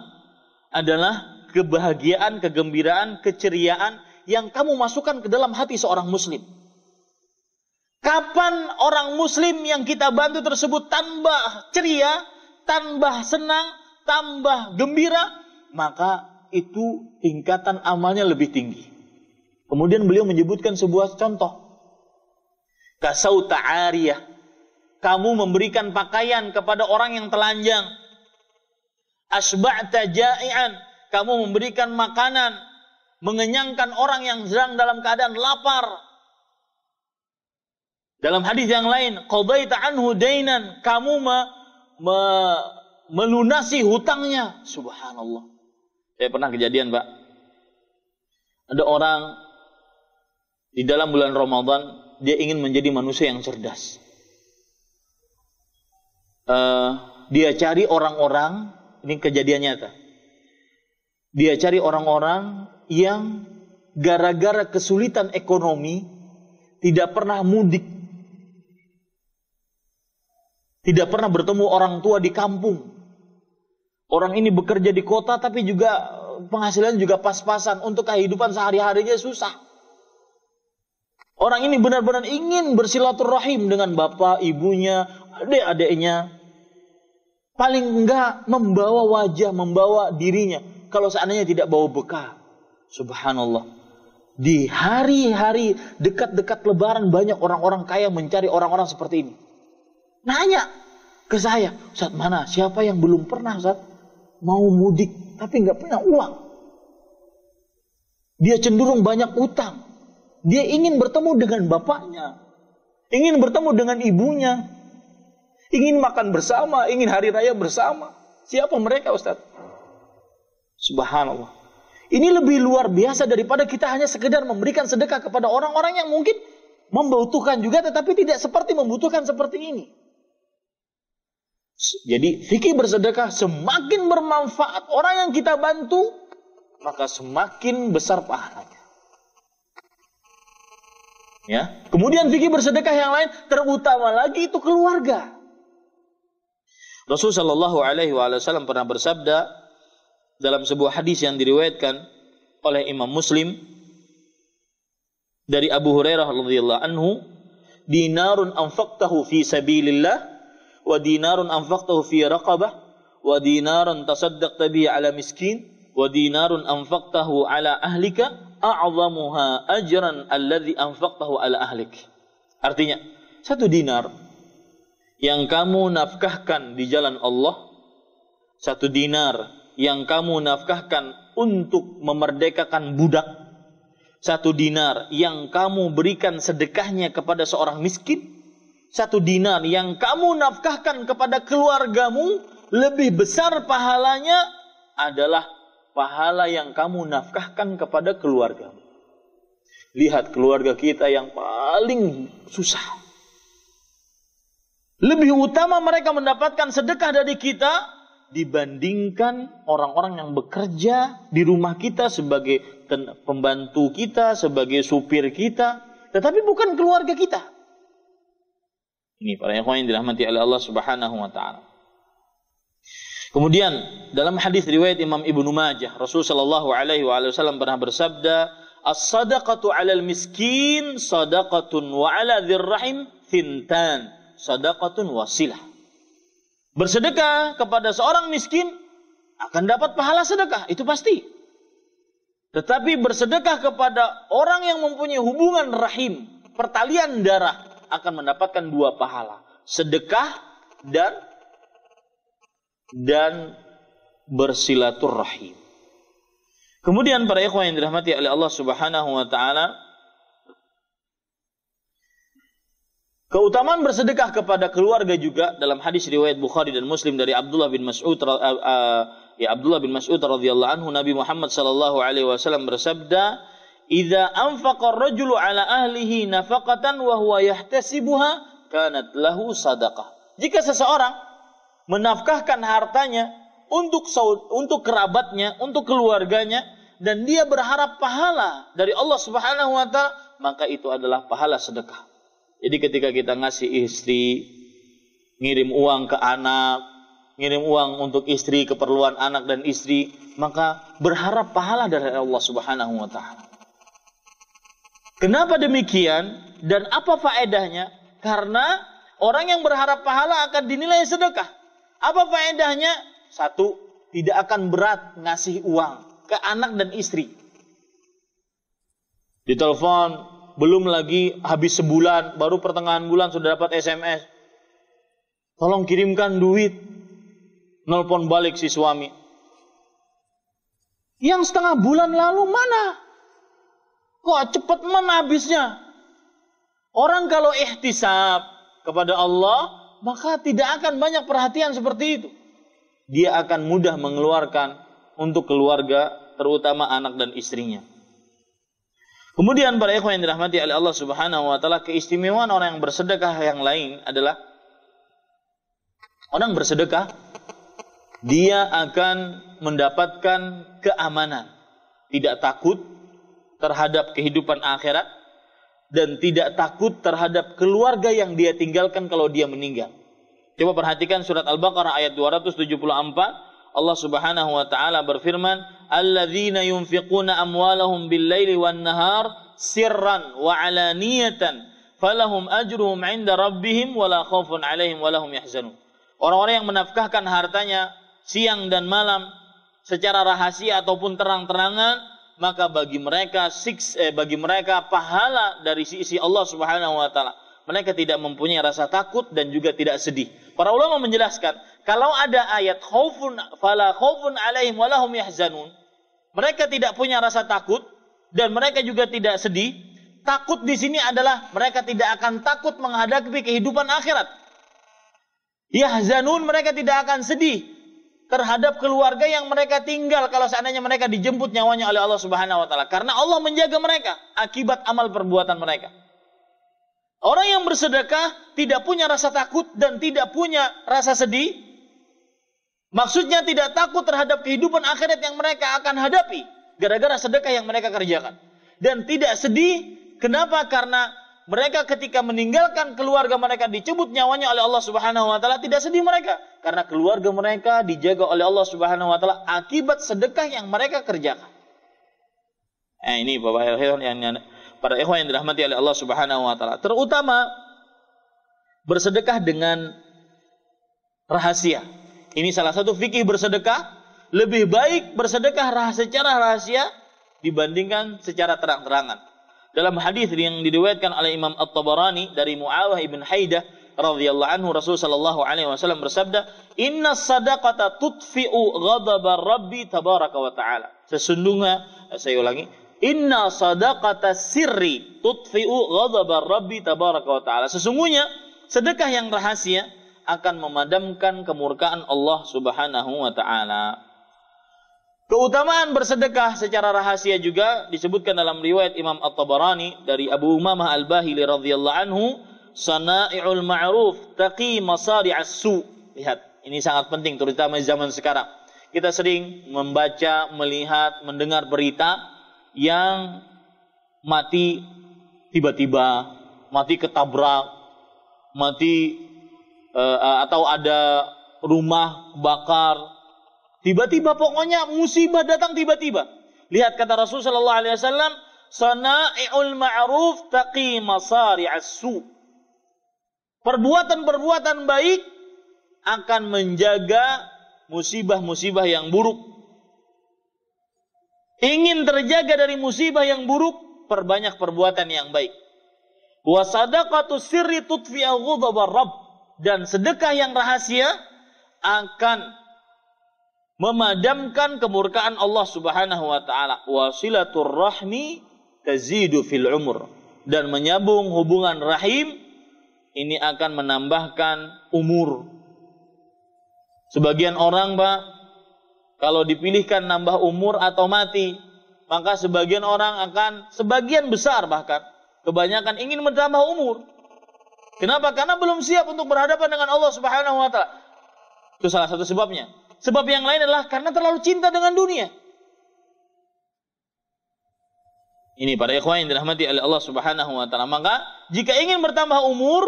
adalah kebahagiaan, kegembiraan, keceriaan yang kamu masukkan ke dalam hati seorang muslim. Kapan orang muslim yang kita bantu tersebut tambah ceria, tambah senang, tambah gembira, maka itu tingkatan amalnya lebih tinggi. Kemudian beliau menyebutkan sebuah contoh. Kasauta ariyah. Kamu memberikan pakaian kepada orang yang telanjang. Asba'ta ja'ian. Kamu memberikan makanan, mengenyangkan orang yang sedang dalam keadaan lapar. Dalam hadis yang lain, qadaita anhu dainan. Kamu melunasi hutangnya. Subhanallah. Saya pernah kejadian, Pak. Ada orang di dalam bulan Ramadan, dia ingin menjadi manusia yang cerdas. Dia cari orang-orang, ini kejadian nyata. Dia cari orang-orang yang gara-gara kesulitan ekonomi tidak pernah mudik. Tidak pernah bertemu orang tua di kampung. Orang ini bekerja di kota tapi juga penghasilan juga pas-pasan, untuk kehidupan sehari-harinya susah. Orang ini benar-benar ingin bersilaturahim dengan bapak, ibunya, adik-adiknya. Paling enggak membawa wajah, membawa dirinya. Kalau seandainya tidak bawa bekal. Subhanallah. Di hari-hari dekat-dekat lebaran banyak orang-orang kaya mencari orang-orang seperti ini. Nanya ke saya, Ustaz, mana? Siapa yang belum pernah, Ustaz? Mau mudik tapi enggak punya uang. Dia cenderung banyak utang. Dia ingin bertemu dengan bapaknya, ingin bertemu dengan ibunya, ingin makan bersama, ingin hari raya bersama. Siapa mereka, Ustaz? Subhanallah. Ini lebih luar biasa daripada kita hanya sekedar memberikan sedekah kepada orang-orang yang mungkin membutuhkan juga, tetapi tidak seperti membutuhkan seperti ini. Jadi fikih bersedekah semakin bermanfaat orang yang kita bantu, maka semakin besar pahalanya. Ya. Kemudian fikih bersedekah yang lain, terutama lagi itu keluarga. Rasul sallallahu alaihi wasallam pernah bersabda dalam sebuah hadis yang diriwayatkan oleh Imam Muslim dari Abu Hurairah radhiyallahu anhu, dinarun anfaqtahu fi sabilillah wa dinarun anfaqtahu fi raqabah wa dinarun tasaddaqta bihi ala miskin wa dinarun anfaqtahu ala ahlika a'zamuha ajran alladhi anfaqtahu ala ahlik. Artinya, 1 dinar yang kamu nafkahkan di jalan Allah, 1 dinar yang kamu nafkahkan untuk memerdekakan budak, 1 dinar yang kamu berikan sedekahnya kepada seorang miskin, 1 dinar yang kamu nafkahkan kepada keluargamu, lebih besar pahalanya adalah pahala yang kamu nafkahkan kepada keluargamu. Lihat keluarga kita yang paling susah. Lebih utama mereka mendapatkan sedekah dari kita dibandingkan orang-orang yang bekerja di rumah kita sebagai pembantu kita, sebagai supir kita, tetapi bukan keluarga kita. Ini para ikhwan yang dirahmati oleh Allah Subhanahu wa taala. Kemudian dalam hadis riwayat Imam Ibnu Majah, Rasul sallallahu alaihi wasallam pernah bersabda, As-sadaqatu 'alal miskin sadaqatun wa 'ala dzir rahim thintan sadaqatun wasilah. Bersedekah kepada seorang miskin akan dapat pahala sedekah, itu pasti. Tetapi bersedekah kepada orang yang mempunyai hubungan rahim, pertalian darah, akan mendapatkan 2 pahala. Sedekah dan bersilaturrahim. Kemudian para ikhwan yang dirahmati oleh Allah Subhanahu wa taala, keutamaan bersedekah kepada keluarga juga dalam hadis riwayat Bukhari dan Muslim dari Abdullah bin Mas'ud radhiyallahu anhu, Nabi Muhammad sallallahu alaihi wasallam bersabda, "Idza anfaqa ar-rajulu ala ahlihi nafaqatan wa huwa yahtasibuha kanat lahu sadaqah." Jika seseorang menafkahkan hartanya untuk kerabatnya, untuk keluarganya, dan dia berharap pahala dari Allah Subhanahu wa taala, maka itu adalah pahala sedekah. Jadi ketika kita ngasih istri, ngirim uang ke anak, ngirim uang untuk istri, keperluan anak dan istri, maka berharap pahala dari Allah Subhanahu wa taala. Kenapa demikian dan apa faedahnya? Karena orang yang berharap pahala akan dinilai sedekah. Apa faedahnya? 1, tidak akan berat ngasih uang ke anak dan istri. Ditelepon, belum lagi habis sebulan, baru pertengahan bulan sudah dapat SMS. Tolong kirimkan duit. Nelpon balik si suami. Yang setengah bulan lalu mana? Kok cepet habisnya? Orang kalau ihtisab kepada Allah, maka tidak akan banyak perhatian seperti itu. Dia akan mudah mengeluarkan untuk keluarga, terutama anak dan istrinya. Kemudian para ikhwan yang dirahmati oleh Allah Subhanahu wa taala, keistimewaan orang yang bersedekah yang lain adalah orang bersedekah dia akan mendapatkan keamanan, tidak takut terhadap kehidupan akhirat dan tidak takut terhadap keluarga yang dia tinggalkan kalau dia meninggal. Coba perhatikan surat Al-Baqarah ayat 274. Allah Subhanahu wa taala berfirman, "Alladzina yunfiquna amwalahum bil-laili wan-nahar sirran wa 'alaniyatan falahum ajruhum 'inda rabbihim wala khaufun 'alaihim wala hum yahzanun." Orang-orang yang menafkahkan hartanya siang dan malam secara rahasia ataupun terang-terangan, maka bagi mereka pahala dari sisi Allah Subhanahu wa taala. Mereka tidak mempunyai rasa takut dan juga tidak sedih. Para ulama menjelaskan, kalau ada ayat fala khaufun 'alaihim wa lahum yahzanun, mereka tidak punya rasa takut dan mereka juga tidak sedih. Takut di sini adalah mereka tidak akan takut menghadapi kehidupan akhirat. Yahzanun, mereka tidak akan sedih terhadap keluarga yang mereka tinggal kalau seandainya mereka dijemput nyawanya oleh Allah Subhanahu wa taala, karena Allah menjaga mereka akibat amal perbuatan mereka. Orang yang bersedekah tidak punya rasa takut dan tidak punya rasa sedih. Maksudnya tidak takut terhadap kehidupan akhirat yang mereka akan hadapi gara-gara sedekah yang mereka kerjakan. Dan tidak sedih, kenapa? Karena mereka ketika meninggalkan keluarga mereka dicabut nyawanya oleh Allah Subhanahu wa taala, tidak sedih mereka karena keluarga mereka dijaga oleh Allah Subhanahu wa taala akibat sedekah yang mereka kerjakan. Ini Bapak para ikhwan yang dirahmati oleh Allah Subhanahu wa taala, terutama bersedekah dengan rahasia. Ini salah satu fikih bersedekah, lebih baik bersedekah secara rahasia dibandingkan secara terang-terangan. Dalam hadis yang diriwayatkan oleh Imam At-Tabarani dari Muawiyah ibn Haidah radhiyallahu anhu, Rasul sallallahu alaihi wasallam bersabda, "Inna sadaqata tudfi'u ghadaba Rabbi tabaraka wa ta'ala." Sesungguhnya, saya ulangi, "Inna sadaqata sirri tudfi'u ghadaba Rabbi tabaraka wa ta'ala." Sesungguhnya sedekah yang rahasia akan memadamkan kemurkaan Allah Subhanahu wa ta'ala. Keutamaan bersedekah secara rahasia juga disebutkan dalam riwayat Imam At-Tabarani dari Abu Umamah Al-Bahili radhiyallahu anhu, "Sana'i'ul ma'ruf taqi masari'as su." Lihat, ini sangat penting terutama zaman sekarang. Kita sering membaca, melihat, mendengar berita yang mati tiba-tiba, mati ketabrak, mati atau ada rumah bakar, tiba-tiba pokoknya musibah datang tiba-tiba. Lihat kata Rasul sallallahu alaihi wasallam, Sana'i'ul ma'ruf taqi masari'as su. Perbuatan-perbuatan baik akan menjaga musibah-musibah yang buruk. Ingin terjaga dari musibah yang buruk, perbanyak perbuatan yang baik. Wa sadaqatus sirri tudfi'u ghadabar rabb. Dan sedekah yang rahasia akan memadamkan kemurkaan Allah Subhanahu wa taala. Wasilatur rahmi tazidu fil umur. Dan menyambung hubungan rahim ini akan menambahkan umur. Sebagian orang, Pak, kalau dipilihkan nambah umur atau mati, maka sebagian orang akan, sebagian besar bahkan, kebanyakan ingin menambah umur. Kenapa? Karena belum siap untuk berhadapan dengan Allah Subhanahu wa taala. Itu salah satu sebabnya. Sebab yang lain adalah karena terlalu cinta dengan dunia. Ini para ikhwan yang dirahmati oleh Allah Subhanahu wa taala. Maka jika ingin bertambah umur,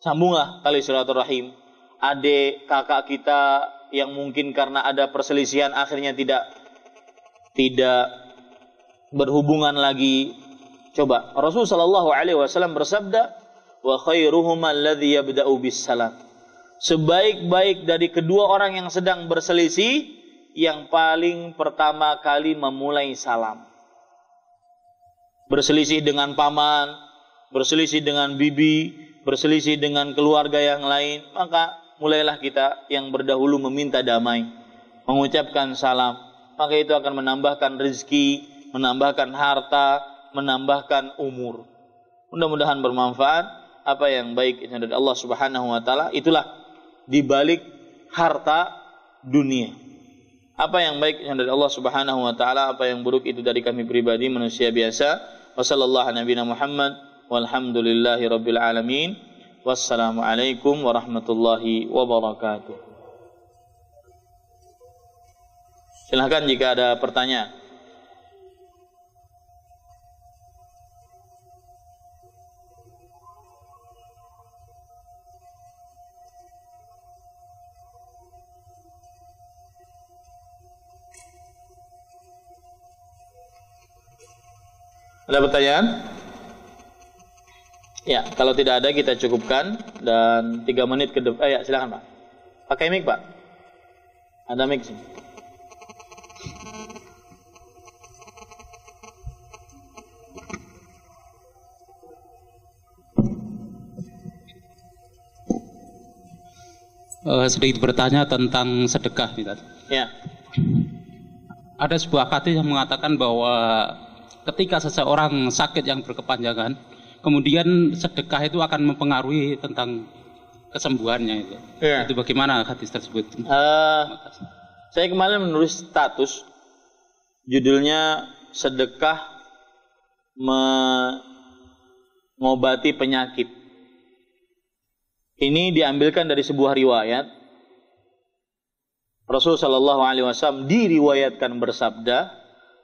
sambunglah tali silaturahim. Adik, kakak kita yang mungkin karena ada perselisihan akhirnya tidak berhubungan lagi. Coba Rasulullah sallallahu alaihi wasallam bersabda, wa khairuhum alladhi yabda'u bis salam. Sebaik-baik dari kedua orang yang sedang berselisih, yang paling pertama kali memulai salam. Berselisih dengan paman, berselisih dengan bibi, berselisih dengan keluarga yang lain, maka mulailah kita yang berdahulu meminta damai, mengucapkan salam. Maka itu akan menambahkan rezeki, menambahkan harta, menambahkan umur. Mudah-mudahan bermanfaat. Apa yang baik dari Allah Subhanahu wa taala, itulah dibalik harta dunia. Apa yang baik dari Allah Subhanahu wa taala, apa yang buruk itu dari kami pribadi manusia biasa. Wassallallahu nabiyana Muhammad walhamdulillahi rabbil alamin. Wassalamualaikum warahmatullahi wabarakatuh. Silahkan jika ada pertanyaan. Ada pertanyaan? Ya, kalau tidak ada kita cukupkan dan 3 menit ke depan. Ya, silakan Pak. Pakai mic Pak. Ada mic sih. Sedikit bertanya tentang sedekah, Ustaz. Ya. Ada sebuah hadis yang mengatakan bahwa ketika seseorang sakit yang berkepanjangan, kemudian sedekah itu akan mempengaruhi tentang kesembuhannya itu. Ya. Itu bagaimana hadis tersebut? Saya kemarin menulis status, judulnya sedekah mengobati penyakit. Ini diambilkan dari sebuah riwayat. Rasulullah sallallahu alaihi wasallam diriwayatkan bersabda,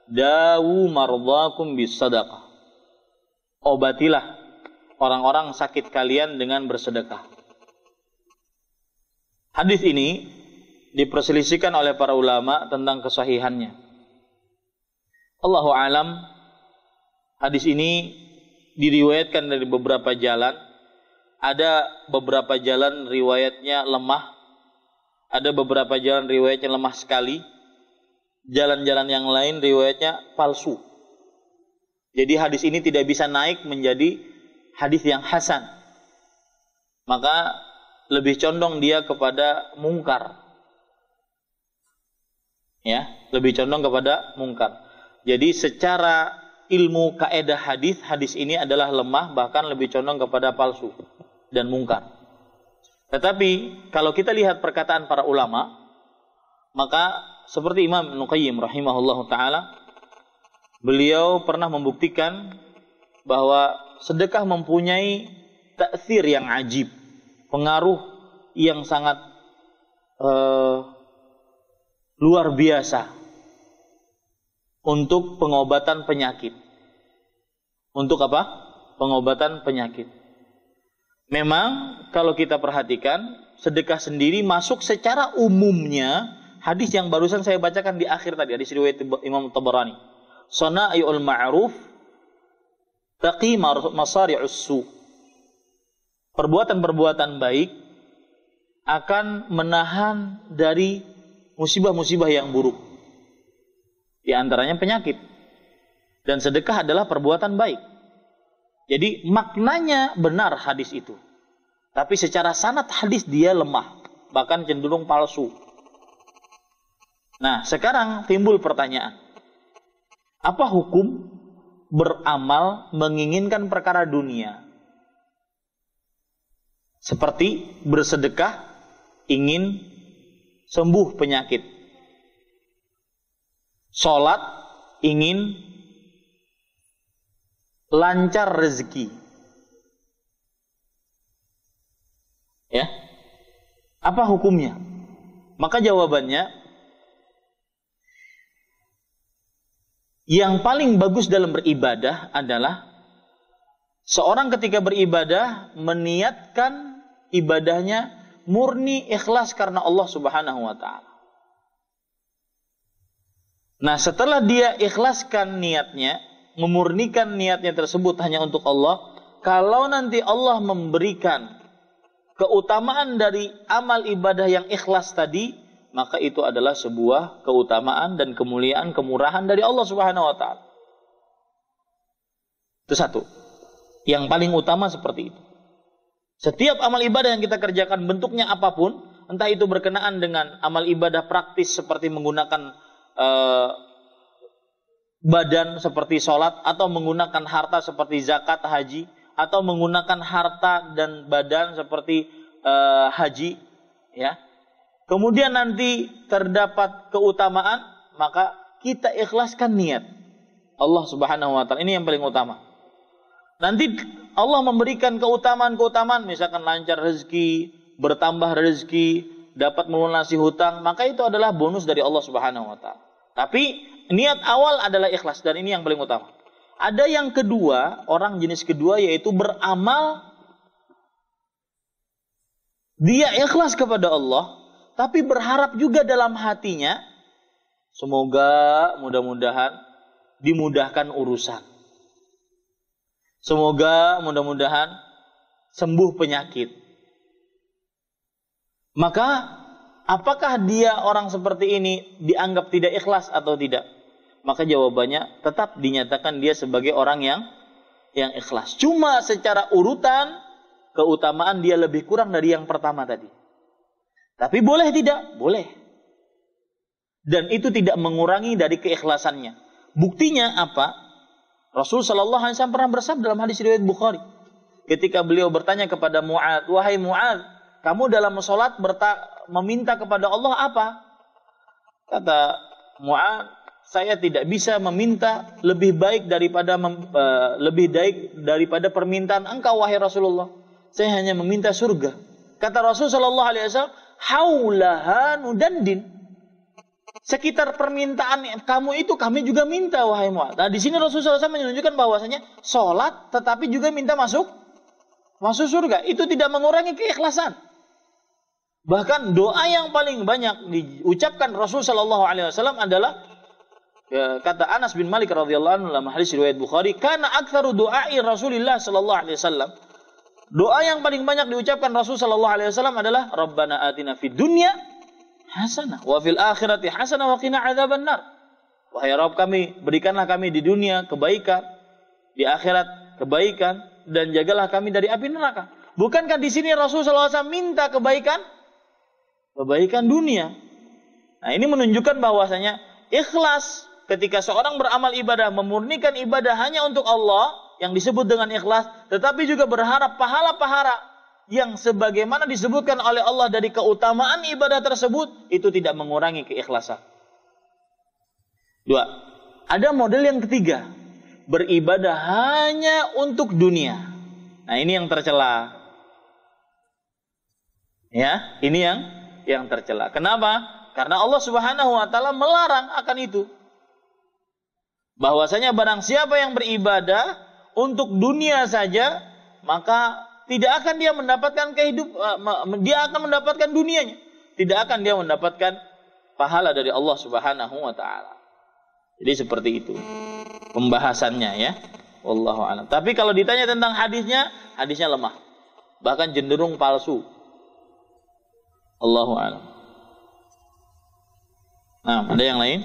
"Dawu mardhakum bis sadaqah." Obatilah orang-orang sakit kalian dengan bersedekah. Hadis ini diperselisihkan oleh para ulama tentang kesahihannya. Allahu alam, hadis ini diriwayatkan dari beberapa jalan. Ada beberapa jalan riwayatnya lemah, ada beberapa jalan riwayatnya lemah sekali. Jalan-jalan yang lain riwayatnya palsu. Jadi hadis ini tidak bisa naik menjadi hadis yang hasan. Maka lebih condong dia kepada mungkar. Ya, lebih condong kepada mungkar. Jadi secara ilmu kaedah hadis, hadis ini adalah lemah, bahkan lebih condong kepada palsu dan mungkar. Tetapi kalau kita lihat perkataan para ulama, maka seperti Imam Ibnu Qayyim rahimahullahu taala, beliau pernah membuktikan bahwa sedekah mempunyai ta'thir yang ajib, pengaruh yang sangat luar biasa untuk pengobatan penyakit. Untuk apa? Pengobatan penyakit. Memang kalau kita perhatikan, sedekah sendiri masuk secara umumnya hadis yang barusan saya bacakan di akhir tadi, hadis riwayat Imam Tabarani. sana'iul ma'ruf taqi masari'us su. Perbuatan-perbuatan baik akan menahan dari musibah-musibah yang buruk. Di antaranya penyakit. Dan sedekah adalah perbuatan baik. Jadi maknanya benar hadis itu. Tapi secara sanad hadis dia lemah. Bahkan cenderung palsu. Nah, sekarang timbul pertanyaan. Apa hukum beramal menginginkan perkara dunia? Seperti bersedekah ingin sembuh penyakit. Sholat ingin lancar rezeki. Ya. Apa hukumnya? Maka jawabannya, yang paling bagus dalam beribadah adalah seorang ketika beribadah meniatkan ibadahnya murni ikhlas karena Allah Subhanahu wa taala. Nah, setelah dia ikhlaskan niatnya, memurnikan niatnya tersebut hanya untuk Allah, kalau nanti Allah memberikan keutamaan dari amal ibadah yang ikhlas tadi, maka itu adalah sebuah keutamaan dan kemuliaan, kemurahan dari Allah Subhanahu wa taala. Itu satu. Yang paling utama seperti itu. Setiap amal ibadah yang kita kerjakan bentuknya apapun, entah itu berkenaan dengan amal ibadah praktis seperti menggunakan badan seperti sholat, atau menggunakan harta seperti zakat, haji, atau menggunakan harta dan badan seperti haji, ya. Kemudian nanti terdapat keutamaan, maka kita ikhlaskan niat Allah Subhanahu wa taala. Ini yang paling utama. Nanti Allah memberikan keutamaan-keutamaan, misalkan lancar rezeki, bertambah rezeki, dapat melunasi hutang, maka itu adalah bonus dari Allah Subhanahu wa taala. Tapi niat awal adalah ikhlas, dan ini yang paling utama. Ada yang kedua, orang jenis kedua, yaitu beramal dia ikhlas kepada Allah, tapi berharap juga dalam hatinya semoga mudah-mudahan dimudahkan urusan. Semoga mudah-mudahan sembuh penyakit. Maka apakah dia orang seperti ini dianggap tidak ikhlas atau tidak? Maka jawabannya tetap dinyatakan dia sebagai orang yang ikhlas. Cuma secara urutan keutamaan dia lebih kurang dari yang pertama tadi. Tapi boleh tidak? Boleh. Dan itu tidak mengurangi dari keikhlasannya. Buktinya apa? Rasul sallallahu alaihi wasallam pernah bersabda dalam hadis riwayat Bukhari, ketika beliau bertanya kepada Mu'adz, "Wahai Mu'adz, kamu dalam salat meminta kepada Allah apa?" Kata Mu'adz, "Saya tidak bisa meminta lebih baik daripada permintaan engkau wahai Rasulullah. Saya hanya meminta surga." Kata Rasul sallallahu alaihi wasallam, "Haulaha nudandin." Sekitar permintaan kamu itu kami juga minta wahai Mu'adz. Nah, di sini Rasulullah SAW menunjukkan bahwasanya sholat tetapi juga minta masuk surga. Itu tidak mengurangi keikhlasan. Bahkan doa yang paling banyak diucapkan Rasulullah SAW adalah kata Anas bin Malik radhiyallahu anhu dalam hadis riwayat Bukhari, "Kana aktsaru du'ai Rasulillah sallallahu alaihi wasallam." Doa yang paling banyak diucapkan Rasul sallallahu alaihi wasallam adalah Rabbana atina fid dunya hasanah wa fil akhirati hasanah wa qina adzabannar. Wahai Rabb kami, berikanlah kami di dunia kebaikan, di akhirat kebaikan, dan jagalah kami dari api neraka. Bukankah di sini Rasulullah SAW minta kebaikan dunia? Nah, ini menunjukkan bahwasanya ikhlas ketika seorang beramal ibadah, memurnikan ibadah hanya untuk Allah yang disebut dengan ikhlas, tetapi juga berharap pahala-pahala yang sebagaimana disebutkan oleh Allah dari keutamaan ibadah tersebut, itu tidak mengurangi keikhlasan. 2. Ada model yang ketiga, beribadah hanya untuk dunia. Nah, ini yang tercela. Ya, ini yang tercela. Kenapa? Karena Allah Subhanahu wa taala melarang akan itu. Bahwasanya barang siapa yang beribadah untuk dunia saja, maka tidak akan dia mendapatkan dia akan mendapatkan dunianya. Tidak akan dia mendapatkan pahala dari Allah Subhanahu wa taala. Jadi seperti itu. pembahasannya ya. Wallahu a'lam. Tapi kalau ditanya tentang hadisnya, hadisnya lemah. Bahkan cenderung palsu. Allahu a'lam. Nah, ada yang lain?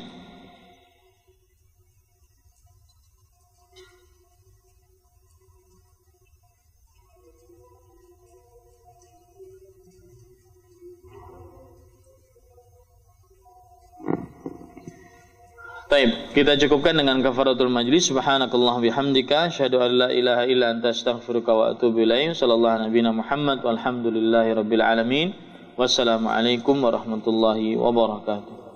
Baik, kita cukupkan dengan kafaratul majlis. Subhanakallah bihamdika asyhadu an la ilaha illa anta astaghfiruka wa atubu ilaik. Sallallahu nabiyana Muhammad walhamdulillahi rabbil alamin. Wassalamualaikum warahmatullahi wabarakatuh.